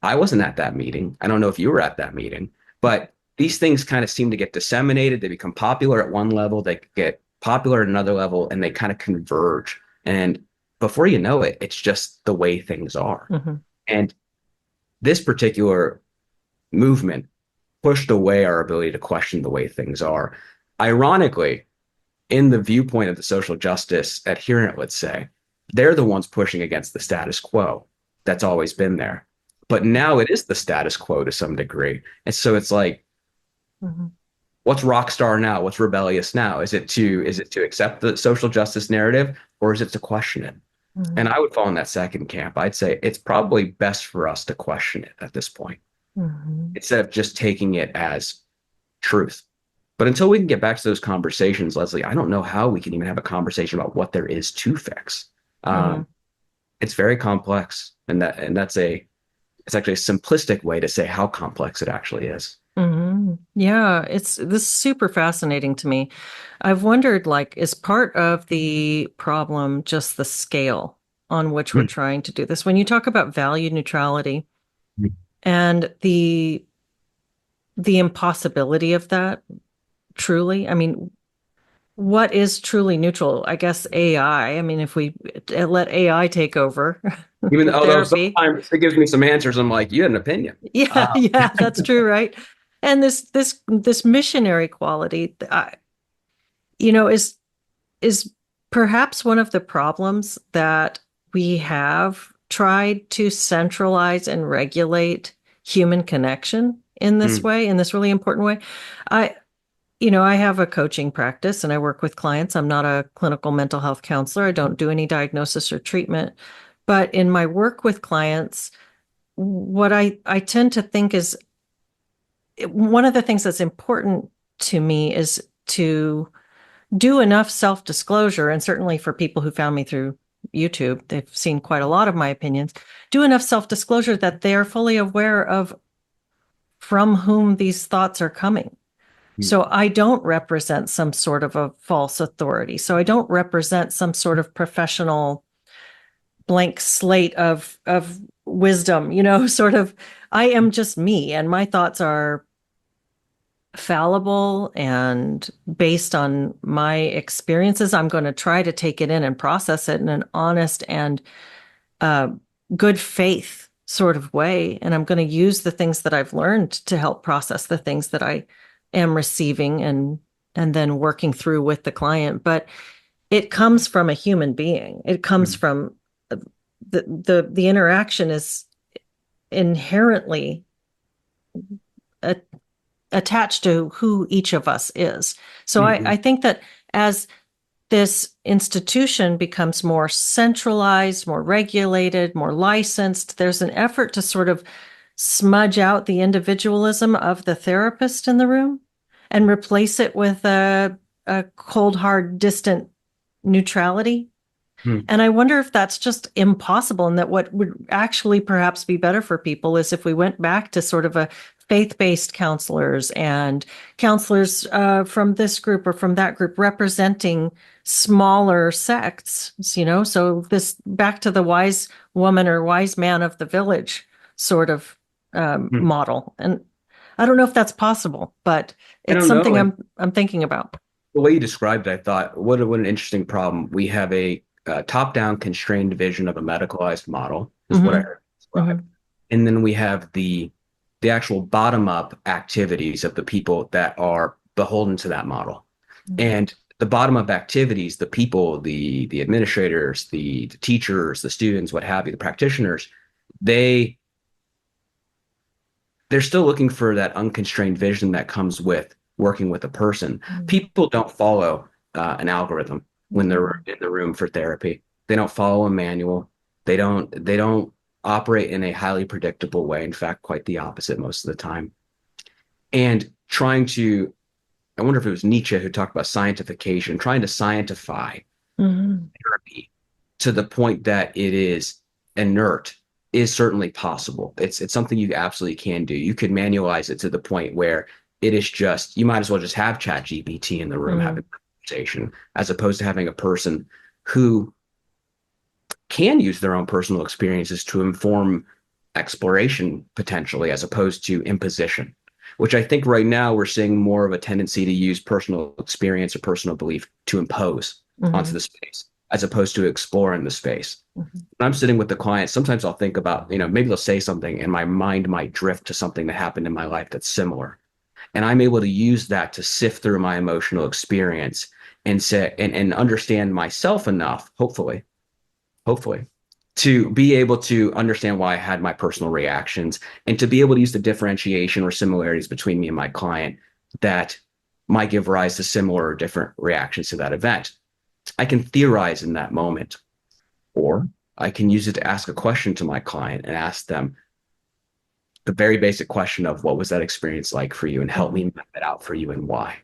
S2: I wasn't at that meeting. I don't know if you were at that meeting, but these things kind of seem to get disseminated. They become popular at one level, they get popular at another level, and they kind of converge. And before you know it, it's just the way things are. And this particular movement pushed away our ability to question the way things are. Ironically, in the viewpoint of the social justice adherent, let's say, they're the ones pushing against the status quo that's always been there. But now it is the status quo to some degree. And so it's like, what's rock star now? What's rebellious now? Is it to accept the social justice narrative, or is it to question it? And
S1: Mhm.
S2: I would fall in that second camp. I'd say it's probably best for us to question it at this point
S1: Mhm.
S2: instead of just taking it as truth. But until we can get back to those conversations, Leslie, I don't know how we can even have a conversation about what there is to fix.
S1: Mhm.
S2: It's very complex, and that's a it's actually a simplistic way to say how complex it actually is.
S1: Yeah, it's this is super fascinating to me. I've wondered, like, is part of the problem just the scale on which we're
S2: Mm.
S1: trying to do this? When you talk about value neutrality
S2: Mm.
S1: and the impossibility of that, truly, I mean, what is truly neutral? I guess AI. I mean, if we let AI take over
S2: Even
S1: for
S2: although
S1: therapy.
S2: sometimes it gives me some answers, I'm like, you had an opinion.
S1: Yeah, yeah, that's true, right? And this missionary quality, is perhaps one of the problems that we have tried to centralize and regulate human connection in this
S2: Mm.
S1: way, in this really important way. I, I have a coaching practice and I work with clients. I'm not a clinical mental health counselor. I don't do any diagnosis or treatment. But in my work with clients, what I tend to think is one of the things that's important to me is to do enough self-disclosure, and certainly for people who found me through YouTube, they've seen quite a lot of my opinions, do enough self-disclosure that they are fully aware of from whom these thoughts are coming.
S2: Mm.
S1: So I don't represent some sort of a false authority. So I don't represent some sort of professional blank slate of wisdom, sort of. I am just me, and my thoughts are fallible and based on my experiences. I'm going to try to take it in and process it in an honest and uh, good faith sort of way. And I'm going to use the things that I've learned to help process the things that I am receiving and then working through with the client. But it comes from a human being. It comes
S2: Mm.
S1: from the interaction is inherently a, attached to who each of us is. So
S2: Mhm.
S1: I think that as this institution becomes more centralized, more regulated, more licensed, there's an effort to sort of smudge out the individualism of the therapist in the room and replace it with a cold, hard, distant neutrality.
S2: Mm.
S1: And I wonder if that's just impossible, and that what would actually perhaps be better for people is if we went back to sort of a faith-based counselors and counselors from this group or from that group representing smaller sects, so this back to the wise woman or wise man of the village sort of
S2: Mm.
S1: model. And I don't know if that's possible, but
S2: I
S1: it's
S2: don't know.
S1: something
S2: And
S1: I'm thinking about.
S2: the way you described it, I thought, what an interesting problem. We have a top-down constrained vision of a medicalized model, is what I
S1: Hmm.
S2: heard described.
S1: Hmm.
S2: And then we have the actual bottom-up activities of the people that are beholden to that model. And the bottom-up activities, the people, the administrators, the teachers, the students, what have you, the practitioners, they they're still looking for that unconstrained vision that comes with working with a person. People don't follow an algorithm when they're in the room for therapy. They don't follow a manual. They don't operate in a highly predictable way. In fact, quite the opposite most of the time. And I wonder if it was Nietzsche who talked about scientification, trying to scientify
S1: Hmm.
S2: therapy to the point that it is inert is certainly possible. It's something you absolutely can do. You could manualize it to the point where it is just you might as well just have Chat GPT in the room
S1: Hmm.
S2: having a conversation as opposed to having a person who can use their own personal experiences to inform exploration potentially as opposed to imposition, which I think right now we're seeing more of a tendency to use personal experience or personal belief to impose onto
S1: Hmm.
S2: the space as opposed to explore in the space.
S1: Hmm.
S2: When I'm sitting with the client, sometimes I'll think about, maybe they'll say something and my mind might drift to something that happened in my life that's similar. And I'm able to use that to sift through my emotional experience and say and understand myself enough, hopefully, to be able to understand why I had my personal reactions and to be able to use the differentiation or similarities between me and my client that might give rise to similar or different reactions to that event. I can theorize in that moment, or I can use it to ask a question to my client and ask them the very basic question of what was that experience like for you, and help me map it out for you and why.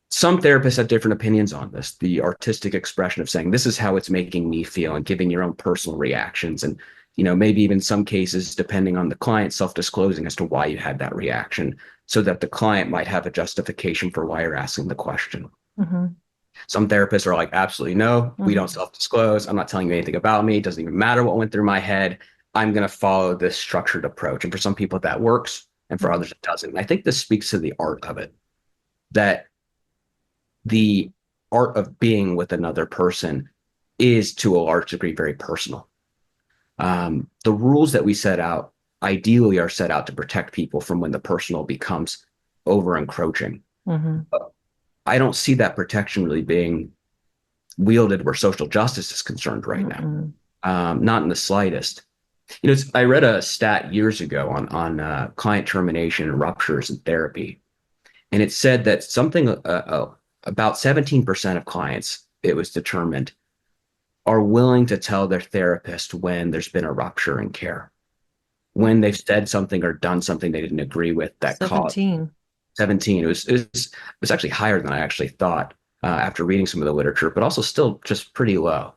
S2: Some therapists have different opinions on this, the artistic expression of saying, this is how it's making me feel, and giving your own personal reactions. And, maybe even some cases, depending on the client, self-disclosing as to why you had that reaction, so that the client might have a justification for why you're asking the question.
S1: Mm-hmm.
S2: Some therapists are like, absolutely no, we don't self-disclose. I'm not telling you anything about me. It doesn't even matter what went through my head. I'm going to follow this structured approach. And for some people that works, and for others it doesn't. And I think this speaks to the art of it, that the art of being with another person is to a large degree very personal. The rules that we set out ideally are set out to protect people from when the personal becomes over encroaching. I don't see that protection really being wielded where social justice is concerned right now. Not in the slightest. I read a stat years ago on client termination and ruptures in therapy, and it said that something about 17% of clients, it was determined, are willing to tell their therapist when there's been a rupture in care, when they've said something or done something they didn't agree with that
S1: 17.
S2: caused 17. It was actually higher than I actually thought after reading some of the literature, but also still just pretty low.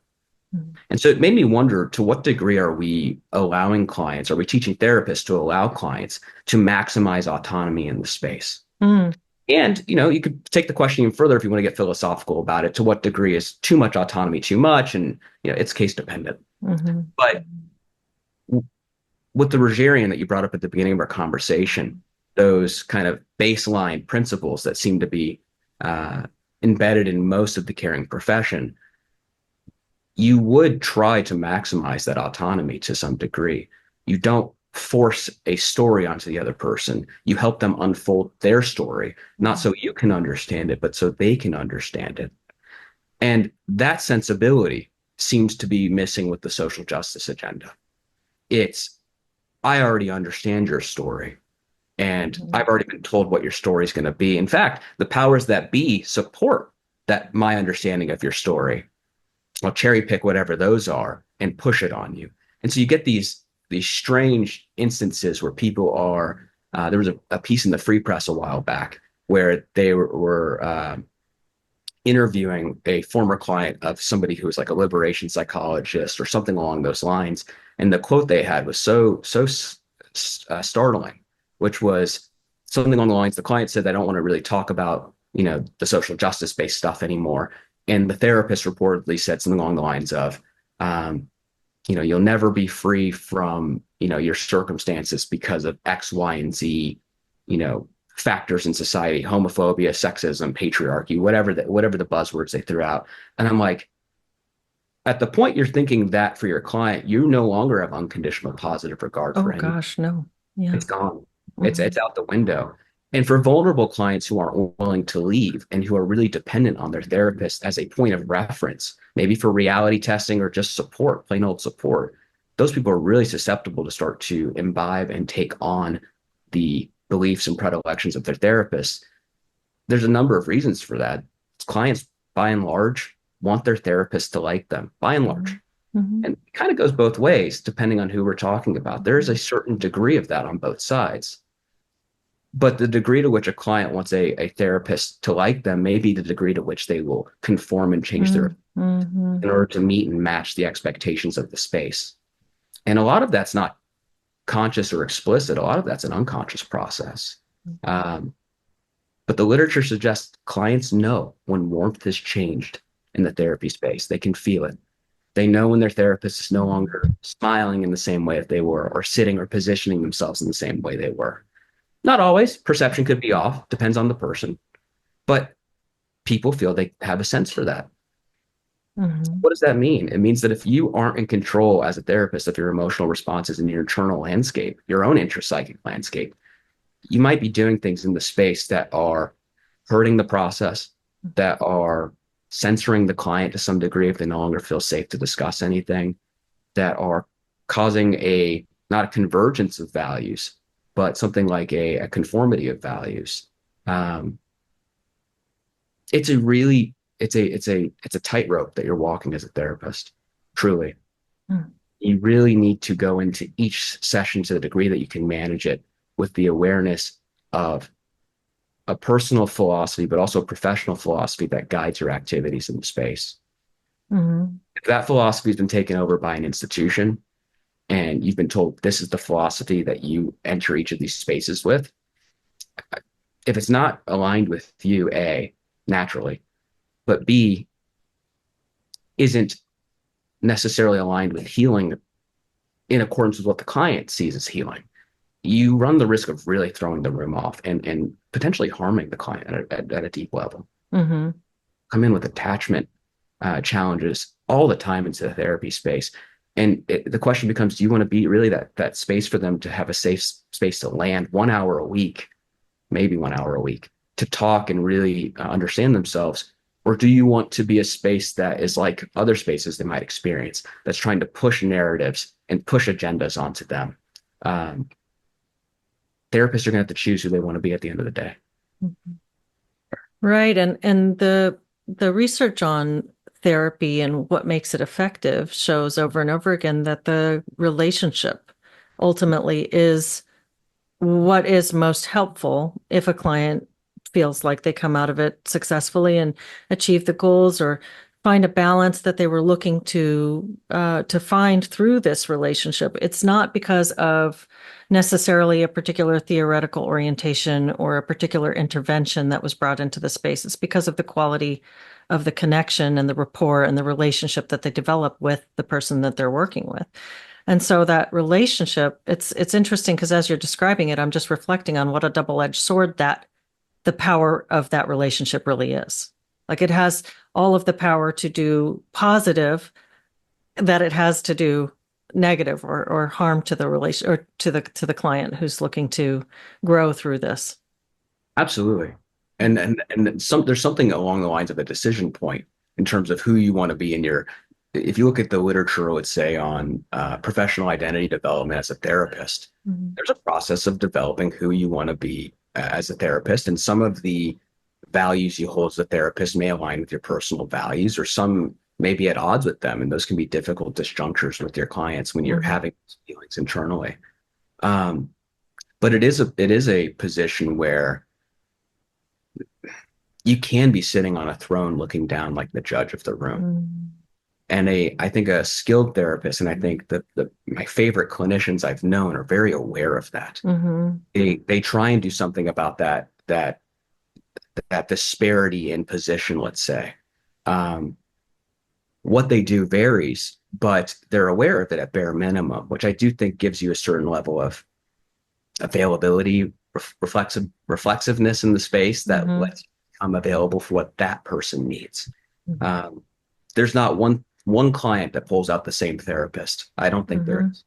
S2: And so it made me wonder, to what degree are we allowing clients, are we teaching therapists to allow clients to maximize autonomy in the space? And, you could take the question even further if you want to get philosophical about it. To what degree is too much autonomy too much? And, it's case dependent. But with the Rogerian that you brought up at the beginning of our conversation, those kind of baseline principles that seem to be embedded in most of the caring profession, you would try to maximize that autonomy to some degree. You don't force a story onto the other person. You help them unfold their story, not so you can understand it, but so they can understand it. And that sensibility seems to be missing with the social justice agenda. It's, I already understand your story, and I've already been told what your story is going to be. In fact, the powers that be support that my understanding of your story. I'll cherry pick whatever those are and push it on you. And so you get these strange instances where people are, there was a piece in the Free Press a while back where they were interviewing a former client of somebody who was like a liberation psychologist or something along those lines. And the quote they had was so startling, which was something along the lines, the client said, they don't want to really talk about, the social justice based stuff anymore. And the therapist reportedly said something along the lines of, you'll never be free from, your circumstances because of X, Y, and Z, factors in society, homophobia, sexism, patriarchy, whatever the buzzwords they threw out. And I'm like, at the point you're thinking that for your client, you no longer have unconditional positive regard for anyone.
S1: Oh gosh, no. Yeah.
S2: It's gone. It's out the window. And for vulnerable clients who aren't willing to leave and who are really dependent on their therapist as a point of reference, maybe for reality testing or just support, plain old support, those people are really susceptible to start to imbibe and take on the beliefs and predilections of their therapist. There's a number of reasons for that. Clients, by and large, want their therapist to like them, by and large. And it kind of goes both ways, depending on who we're talking about. There's a certain degree of that on both sides. But the degree to which a client wants a therapist to like them may be the degree to which they will conform and change their in order to meet and match the expectations of the space. And a lot of that's not conscious or explicit. A lot of that's an unconscious process. But the literature suggests clients know when warmth has changed in the therapy space. They can feel it. They know when their therapist is no longer smiling in the same way that they were, or sitting or positioning themselves in the same way they were. Not always. Perception could be off, depends on the person. But people feel they have a sense for that. What does that mean? It means that if you aren't in control as a therapist of your emotional responses in your internal landscape, your own intrapsychic landscape, you might be doing things in the space that are hurting the process, that are censoring the client to some degree if they no longer feel safe to discuss anything, that are causing not a convergence of values, but something like a conformity of values. Um, it's a really it's a tightrope that you're walking as a therapist. Truly,
S1: Mm.
S2: you really need to go into each session to the degree that you can manage it with the awareness of a personal philosophy, but also a professional philosophy that guides your activities in the space.
S1: Mhm.
S2: If that philosophy has been taken over by an institution and you've been told this is the philosophy that you enter each of these spaces with, if it's not aligned with you, A, naturally, but B, isn't necessarily aligned with healing in accordance with what the client sees as healing, you run the risk of really throwing the room off and potentially harming the client at a deep level.
S1: Mhm.
S2: Come in with attachment challenges all the time into the therapy space. And the question becomes, do you want to be really that space for them to have a safe space to land 1 hour a week, maybe 1 hour a week, to talk and really understand themselves? Or do you want to be a space that is like other spaces they might experience, that's trying to push narratives and push agendas onto them? Um, Therapists are going to have to choose who they want to be at the end of the day.
S1: Mhm. Right. And the research on therapy and what makes it effective shows over and over again that the relationship ultimately is what is most helpful if a client feels like they come out of it successfully and achieve the goals or find a balance that they were looking to find through this relationship. It's not because of necessarily a particular theoretical orientation or a particular intervention that was brought into the space. It's because of the quality of the connection and the rapport and the relationship that they develop with the person that they're working with. And so that relationship, it's interesting because as you're describing it, I'm just reflecting on what a double-edged sword that the power of that relationship really is. Like it has all of the power to do positive that it has to do negative or harm to the relation or to the client who's looking to grow through this.
S2: Absolutely. There's something along the lines of a decision point in terms of who you want to be in your, if you look at the literature, let's say on professional identity development as a therapist,
S1: Mhm.
S2: there's a process of developing who you want to be as a therapist. And some of the values you hold as a therapist may align with your personal values, or some may be at odds with them. And those can be difficult disjunctures with your clients when you're
S1: Mhm.
S2: having feelings internally. Um, but it is a position where you can be sitting on a throne looking down like the judge of the room.
S1: Mhm.
S2: And I think a skilled therapist, and I think the my favorite clinicians I've known are very aware of that.
S1: Mhm.
S2: They try and do something about that disparity in position, let's say. Um, what they do varies, but they're aware of it at bare minimum, which I do think gives you a certain level of availability, reflexiveness in the space that
S1: Mhm.
S2: lets you become available for what that person needs.
S1: Mhm.
S2: Um, there's not one client that pulls out the same therapist. I don't think there
S1: Mhm.
S2: is.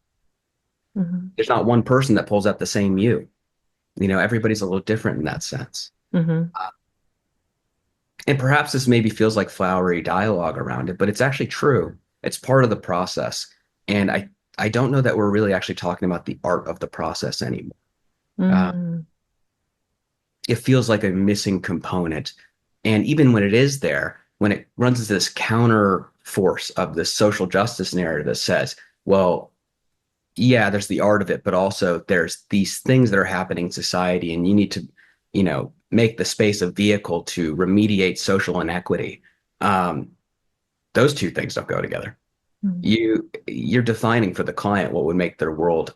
S1: Mhm.
S2: There's not one person that pulls out the same you. You know, everybody's a little different in that sense.
S1: Mhm.
S2: And perhaps this maybe feels like flowery dialogue around it, but it's actually true. It's part of the process. And I don't know that we're really actually talking about the art of the process anymore. Uh,
S1: Mhm.
S2: it feels like a missing component. And even when it is there, when it runs into this counter force of the social justice narrative that says, well, yeah, there's the art of it, but also there's these things that are happening in society, and you need to, make the space a vehicle to remediate social inequity. Um, those two things don't go together.
S1: Mhm.
S2: You're defining for the client what would make their world,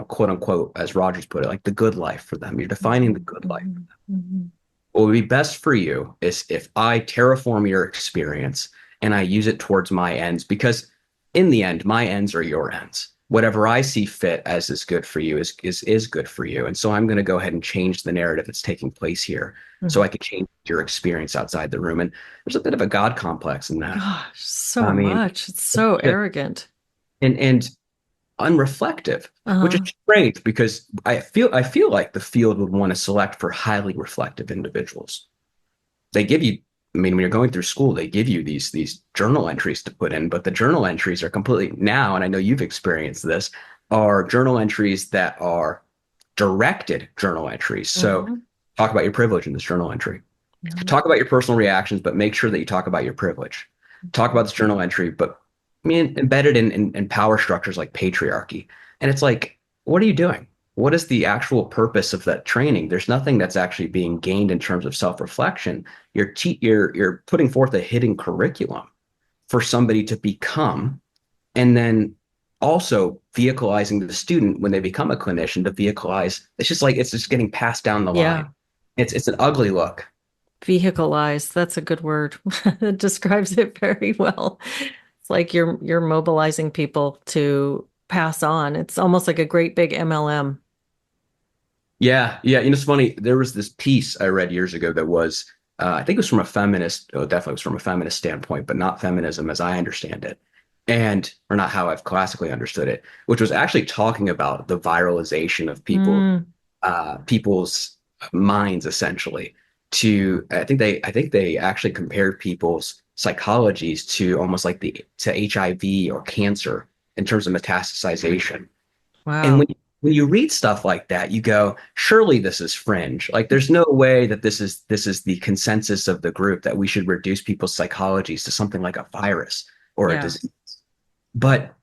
S2: quote unquote, as Rogers put it, like the good life for them. You're defining the
S1: Mhm.
S2: good life.
S1: Mhm. Mhm.
S2: What would be best for you is if I terraform your experience and I use it towards my ends, because in the end, my ends are your ends. Whatever I see fit as is good for you is good for you. And so I'm going to go ahead and change the narrative that's taking place here so I
S1: Mhm.
S2: can change your experience outside the room. And there's a bit of a God complex in that.
S1: Gosh, so
S2: I mean,
S1: much. It's so arrogant.
S2: and unreflective, which is
S1: Uh-huh.
S2: strange because I feel like the field would want to select for highly reflective individuals. They give you, I mean, when you're going through school, they give you these journal entries to put in, but the journal entries are completely now, and I know you've experienced this, are journal entries that are directed journal entries. So
S1: Mhm.
S2: talk about your privilege in this journal entry.
S1: Mhm.
S2: Talk about your personal reactions, but make sure that you talk about your privilege. Talk about this journal entry, but I mean, embedded in power structures like patriarchy. And it's like, what are you doing? What is the actual purpose of that training? There's nothing that's actually being gained in terms of self-reflection. You're putting forth a hidden curriculum for somebody to become, and then also vehicleizing the student when they become a clinician to vehicleize. It's just like it's just getting passed down the line.
S1: Yeah.
S2: It's an ugly look.
S1: Vehicleized. That's a good word. It describes it very well. It's like you're mobilizing people to pass on. It's almost like a great big MLM.
S2: Yeah, yeah. You know, it's funny. There was this piece I read years ago that was, I think it was from a feminist, oh, definitely was from a feminist standpoint, but not feminism as I understand it, and or not how I've classically understood it, which was actually talking about the viralization of
S1: Mm,
S2: people's minds essentially. I think they actually compared people's psychologies to almost like the to HIV or cancer in terms of metastasization. And
S1: wow.
S2: when you read stuff like that, you go, surely this is fringe. Like there's no way that this is the consensus of the group that we should reduce people's psychologies to something like a virus or a
S1: Yeah.
S2: disease. But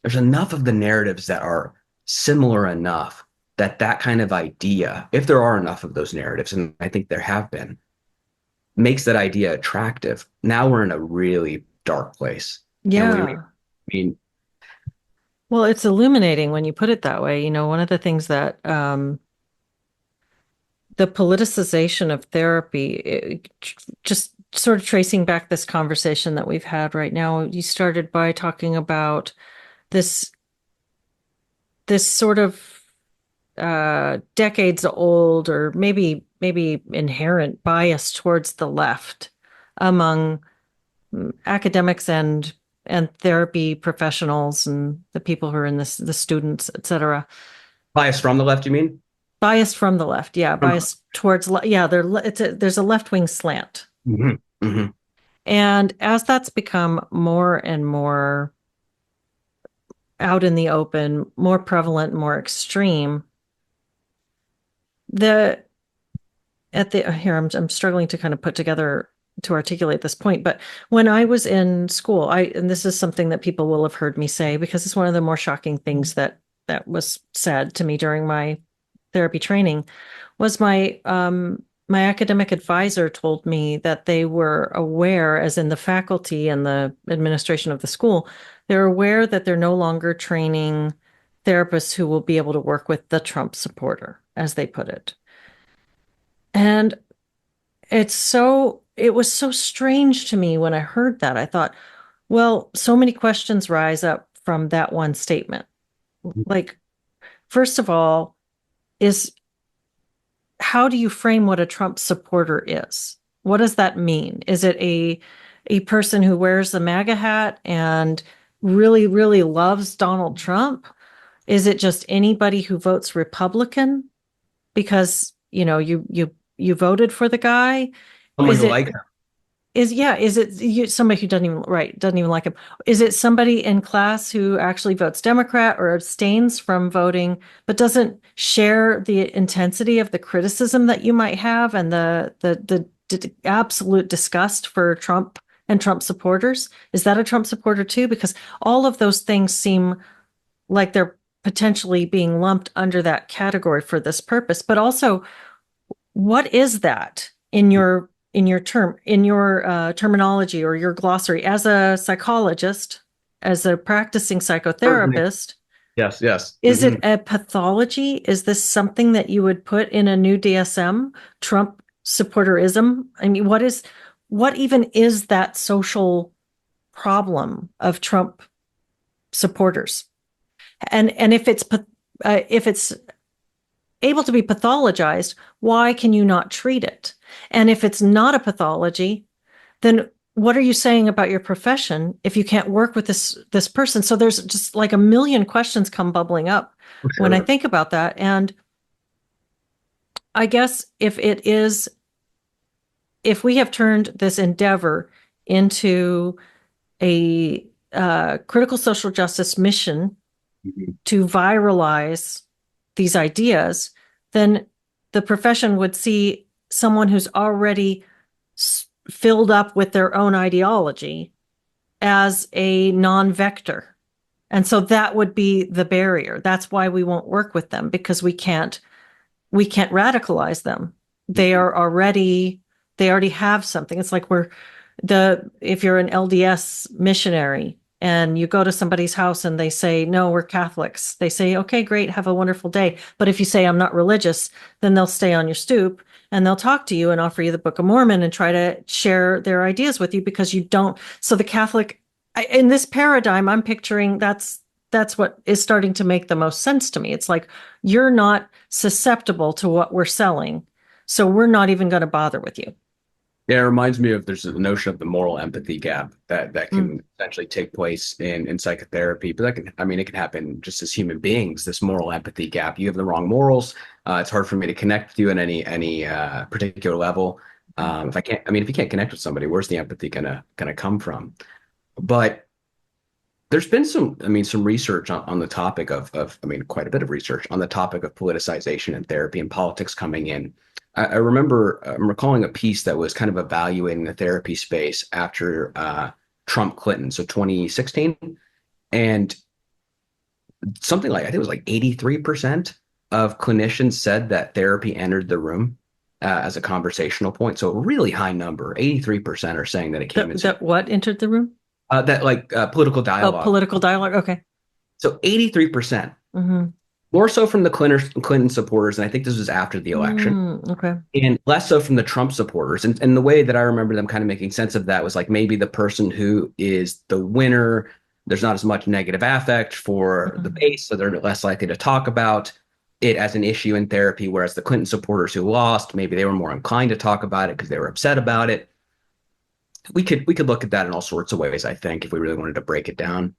S2: there's enough of the narratives that are similar enough that that kind of idea, if there are enough of those narratives, and I think there have been, makes that idea attractive. Now we're in a really dark place. And what do you mean?
S1: Yeah.
S2: I mean,
S1: Well, it's illuminating when you put it that way. You know, one of the things that the politicization of therapy, just sort of tracing back this conversation that we've had right now, you started by talking about this this sort of decades old or maybe inherent bias towards the left among academics and therapy professionals and the people who are in this the students, et cetera.
S2: bias from the left, you mean?
S1: Bias from the left, yeah,
S2: From
S1: bias towards yeah, there's a left-wing slant.
S2: hmm hmm
S1: And as that's become more and more out in the open, more prevalent, more extreme, the at the here I'm struggling to kind of put together to articulate this point, but when I was in school, I and this is something that people will have heard me say because it's one of the more shocking things that was said to me during my therapy training was my academic advisor told me that they were aware, as in the faculty and the administration of the school, they're aware that they're no longer training therapists who will be able to work with the Trump supporter, as they put it. And it was so strange to me when I heard that. I thought, well, so many questions rise up from that one statement. Like, first of all, is how do you frame what a Trump supporter is? What does that mean? Is it a person who wears the MAGA hat and really, really loves Donald Trump? Is it just anybody who votes Republican because, you know, you voted for the guy?
S2: someone
S1: Is
S2: who
S1: it
S2: likes
S1: is it somebody who doesn't even like him? Is it somebody in class who actually votes Democrat or abstains from voting, but doesn't share the intensity of the criticism that you might have and the absolute disgust for Trump and Trump supporters? Is that a Trump supporter too? Because all of those things seem like they're potentially being lumped under that category for this purpose. But also, what is that in your terminology or your glossary as a psychologist, as a practicing
S2: certainly.
S1: psychotherapist?
S2: Yes, yes.
S1: Is it a pathology? Is this something that you would put in a new DSM? Trump supporterism? I mean, what even is that social problem of Trump supporters? And if it's able to be pathologized, why can you not treat it? And if it's not a pathology, then what are you saying about your profession if you can't work with this person? So there's just like a million questions come bubbling up
S2: For
S1: when I
S2: sure.
S1: think about that. And I guess if we have turned this endeavor into a critical social justice mission
S2: Mhm.
S1: to viralize these ideas, then the profession would see someone who's already filled up with their own ideology as a non-vector. And so that would be the barrier. That's why we won't work with them, because we can't radicalize them. They already have something. It's like if you're an LDS missionary and you go to somebody's house and they say, no, we're Catholics. They say, okay, great, have a wonderful day. But if you say, I'm not religious, then they'll stay on your stoop and they'll talk to you and offer you the Book of Mormon and try to share their ideas with you, because you don't. So the Catholic, in this paradigm, I'm picturing that's what is starting to make the most sense to me. It's like, you're not susceptible to what we're selling, so we're not even going to bother with you.
S2: Yeah, it reminds me of, there's a notion of the moral empathy gap that can essentially take place in psychotherapy. But it can happen just as human beings, this moral empathy gap. You have the wrong morals. It's hard for me to connect with you in any particular level. If you can't connect with somebody, where's the empathy gonna come from? But there's been some research on the topic of quite a bit of research on the topic of politicization in therapy and politics coming in. I remember I'm recalling a piece that was kind of evaluating the therapy space after Trump Clinton, so 2016, and something like, I think it was like 83% of clinicians said that therapy entered the room as a conversational point. So a really high number, 83% are saying that it came into
S1: that what entered the room?
S2: Political dialogue.
S1: Oh, political dialogue. Okay.
S2: So 83%. More so from the Clinton supporters, and I think this was after the election.
S1: Okay.
S2: And less so from the Trump supporters. And the way that I remember them kind of making sense of that was like, maybe the person who is the winner, there's not as much negative affect for the base, so they're less likely to talk about it as an issue in therapy, whereas the Clinton supporters who lost, maybe they were more inclined to talk about it because they were upset about it. We could look at that in all sorts of ways, I think, if we really wanted to break it down.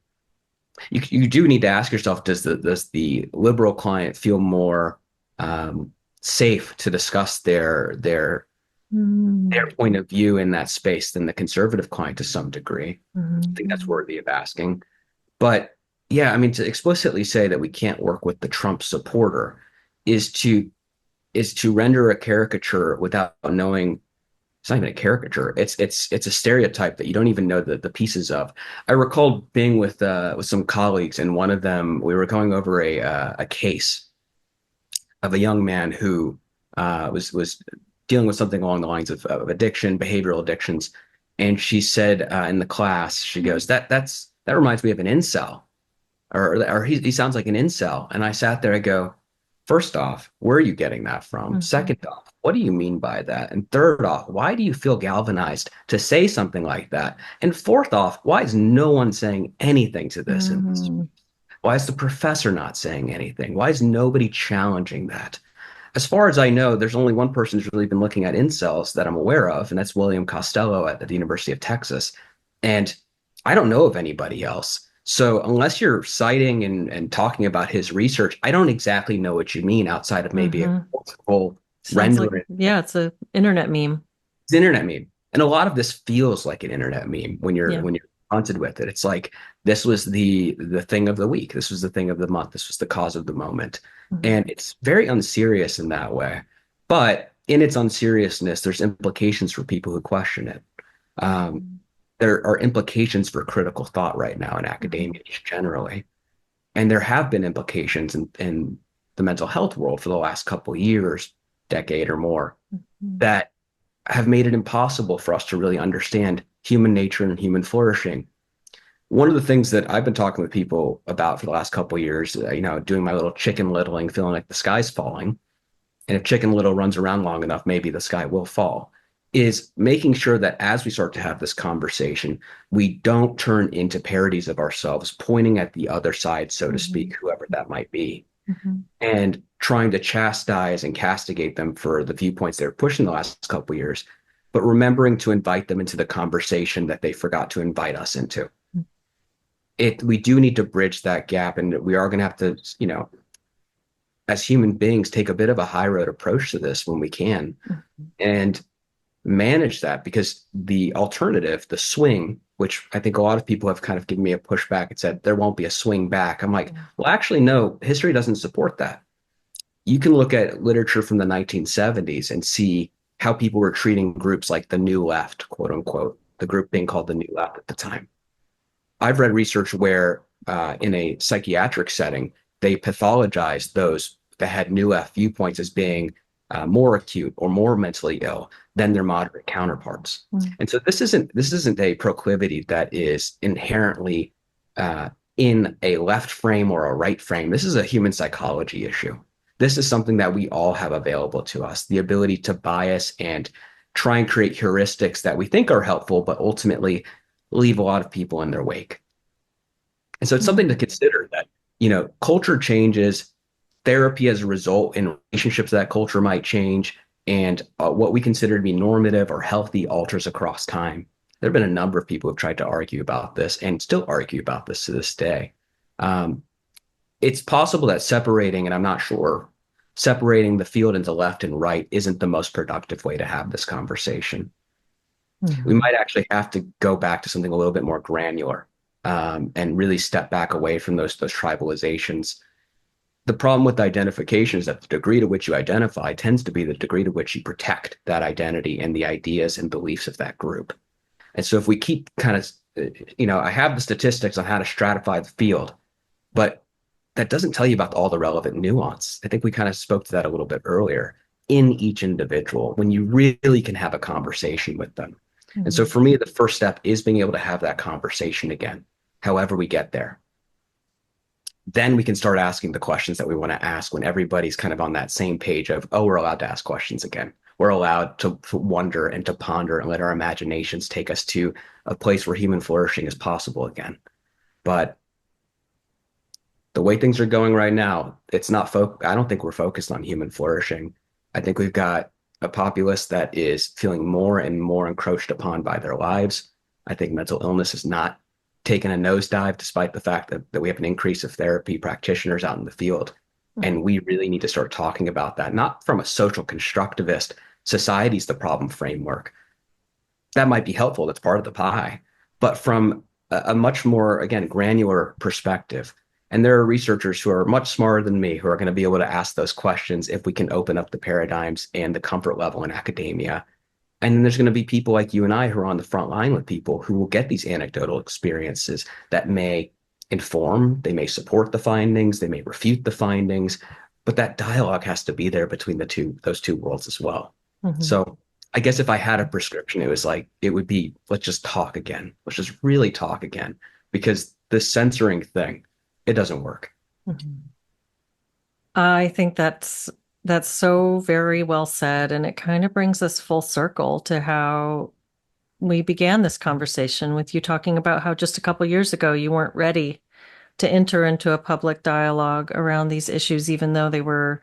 S2: You do need to ask yourself, does the liberal client feel more safe to discuss their point of view in that space than the conservative client to some degree? I think that's worthy of asking. But yeah, to explicitly say that we can't work with the Trump supporter is to render a caricature without knowing. It's not even a caricature. It's a stereotype that you don't even know the pieces of. I recall being with some colleagues, and one of them, we were going over a case of a young man who was dealing with something along the lines of addiction, behavioral addictions, and she said in the class, she goes, that reminds me of an incel, or he sounds like an incel. And I sat there, I go, first off, where are you getting that from? Second off, what do you mean by that? And third off, why do you feel galvanized to say something like that? And fourth off, why is no one saying anything to this? Why is the professor not saying anything? Why is nobody challenging that? As far as I know, there's only one person who's really been looking at incels that I'm aware of, and that's William Costello at the University of Texas. And I don't know of anybody else. So unless you're citing and talking about his research, I don't exactly know what you mean outside of maybe a whole rendering.
S1: It's an internet meme.
S2: It's an internet meme. And a lot of this feels like an internet meme when you're confronted with it. It's like, this was the thing of the week. This was the thing of the month. This was the cause of the moment. And it's very unserious in that way. But in its unseriousness, there's implications for people who question it. There are implications for critical thought right now in academia generally. And there have been implications in the mental health world for the last couple of years, decade or more, that have made it impossible for us to really understand human nature and human flourishing. One of the things that I've been talking with people about for the last couple of years, doing my little Chicken Littling, feeling like the sky's falling. And if Chicken Little runs around long enough, maybe the sky will fall, is making sure that as we start to have this conversation, we don't turn into parodies of ourselves, pointing at the other side, so to speak, whoever that might be, and trying to chastise and castigate them for the viewpoints they were pushing the last couple of years, but remembering to invite them into the conversation that they forgot to invite us into. We do need to bridge that gap, and we are going to have to, as human beings, take a bit of a high road approach to this when we can, and manage that, because the alternative, the swing, which I think a lot of people have kind of given me a pushback and said there won't be a swing back. I'm like, well, actually, no, history doesn't support that. you can look at literature from the 1970s and see how people were treating groups like the New Left, quote unquote, the group being called the New Left at the time. I've read research where, in a psychiatric setting, they pathologized those that had New Left viewpoints as being more acute or more mentally ill than their moderate counterparts.
S1: Mm.
S2: And so this isn't a proclivity that is inherently in a left frame or a right frame. This is a human psychology issue. This is something that we all have available to us, the ability to bias and try and create heuristics that we think are helpful, but ultimately leave a lot of people in their wake. And so it's something to consider that, culture changes, therapy as a result in relationships that culture might change, and what we consider to be normative or healthy alters across time. There have been a number of people who have tried to argue about this and still argue about this to this day. It's possible that separating, and I'm not sure, separating the field into left and right isn't the most productive way to have this conversation.
S1: Mm-hmm.
S2: We might actually have to go back to something a little bit more granular, and really step back away from those tribalizations. The problem with identification is that the degree to which you identify tends to be the degree to which you protect that identity and the ideas and beliefs of that group. And so if we keep kind of, I have the statistics on how to stratify the field, but that doesn't tell you about all the relevant nuance. I think we kind of spoke to that a little bit earlier in each individual when you really can have a conversation with them. Mm-hmm. And so for me, the first step is being able to have that conversation again, however we get there. Then we can start asking the questions that we want to ask when everybody's kind of on that same page of, oh, we're allowed to ask questions again. We're allowed to wonder and to ponder and let our imaginations take us to a place where human flourishing is possible again. But the way things are going right now, it's not I don't think we're focused on human flourishing. I think we've got a populace that is feeling more and more encroached upon by their lives. I think mental illness is not taken a nosedive, despite the fact that we have an increase of therapy practitioners out in the field. Mm-hmm. And we really need to start talking about that, not from a social constructivist, society's the problem framework. That might be helpful. That's part of the pie. But from a much more, again, granular perspective. And there are researchers who are much smarter than me who are going to be able to ask those questions if we can open up the paradigms and the comfort level in academia. And then there's going to be people like you and I who are on the front line with people who will get these anecdotal experiences that may inform, they may support the findings, they may refute the findings, but that dialogue has to be there between those two worlds as well. Mm-hmm. So I guess if I had a prescription, it would be, let's just talk again. Let's just really talk again, because the censoring thing, it doesn't work.
S1: Mm-hmm. I think that's so very well said. And it kind of brings us full circle to how we began this conversation with you talking about how just a couple years ago, you weren't ready to enter into a public dialogue around these issues, even though they were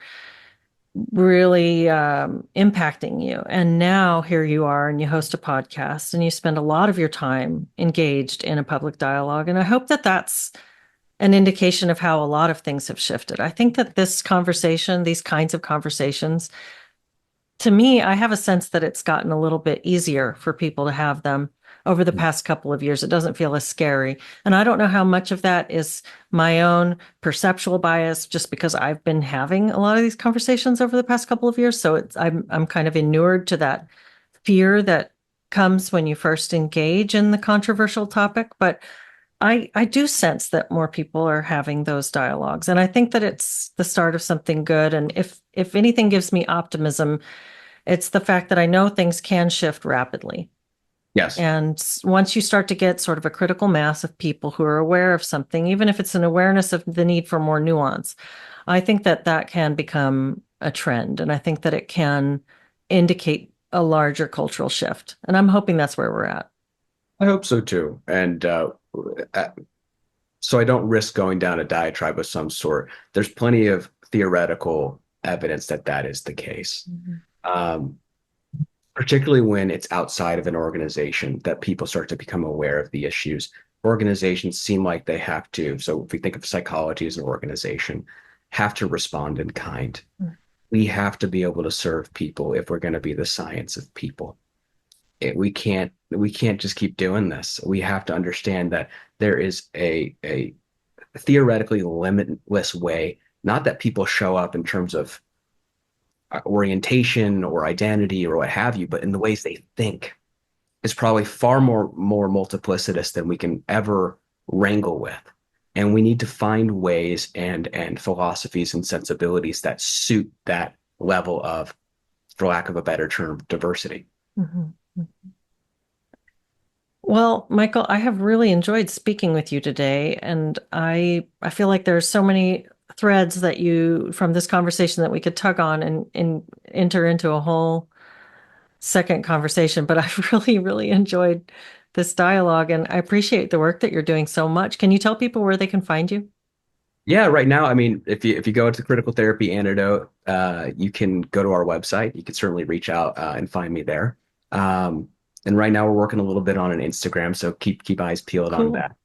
S1: really impacting you. And now here you are, and you host a podcast, and you spend a lot of your time engaged in a public dialogue. And I hope that that's an indication of how a lot of things have shifted. I think that this conversation, these kinds of conversations, to me, I have a sense that it's gotten a little bit easier for people to have them over the past couple of years. It doesn't feel as scary. And I don't know how much of that is my own perceptual bias, just because I've been having a lot of these conversations over the past couple of years. So I'm kind of inured to that fear that comes when you first engage in the controversial topic. But I do sense that more people are having those dialogues, and I think that it's the start of something good. And if anything gives me optimism, it's the fact that I know things can shift rapidly.
S2: Yes.
S1: And once you start to get sort of a critical mass of people who are aware of something, even if it's an awareness of the need for more nuance, I think that that can become a trend. And I think that it can indicate a larger cultural shift. And I'm hoping that's where we're at.
S2: I hope so too. And so I don't risk going down a diatribe of some sort. There's plenty of theoretical evidence that that is the case. Mm-hmm. Particularly when it's outside of an organization that people start to become aware of the issues. Organizations seem like they have to. So if we think of psychology as an organization, have to respond in kind. Mm-hmm. We have to be able to serve people if we're going to be the science of people. We can't just keep doing this. We have to understand that there is a theoretically limitless way, not that people show up in terms of orientation or identity or what have you, but in the ways they think is probably far more multiplicitous than we can ever wrangle with. And we need to find ways and philosophies and sensibilities that suit that level of, for lack of a better term, diversity.
S1: Mhm. Well, Michael, I have really enjoyed speaking with you today, and I feel like there's so many threads that you from this conversation that we could tug on and enter into a whole second conversation. But I've really enjoyed this dialogue, and I appreciate the work that you're doing so much. Can you tell people where they can find you?
S2: Yeah, right now, I mean, if you go to Critical Therapy Antidote, you can go to our website. You can certainly reach out and find me there. And right now, we're working a little bit on an Instagram, so keep eyes peeled on
S1: Cool.
S2: that.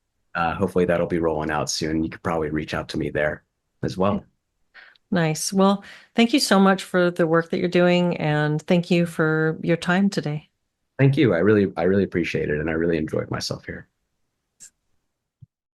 S2: Hopefully, that'll be rolling out soon. You could probably reach out to me there as
S1: Yeah.
S2: well.
S1: Nice. Well, thank you so much for the work that you're doing, and thank you for your time today.
S2: Thank you. I really appreciate it, and I really enjoyed myself here.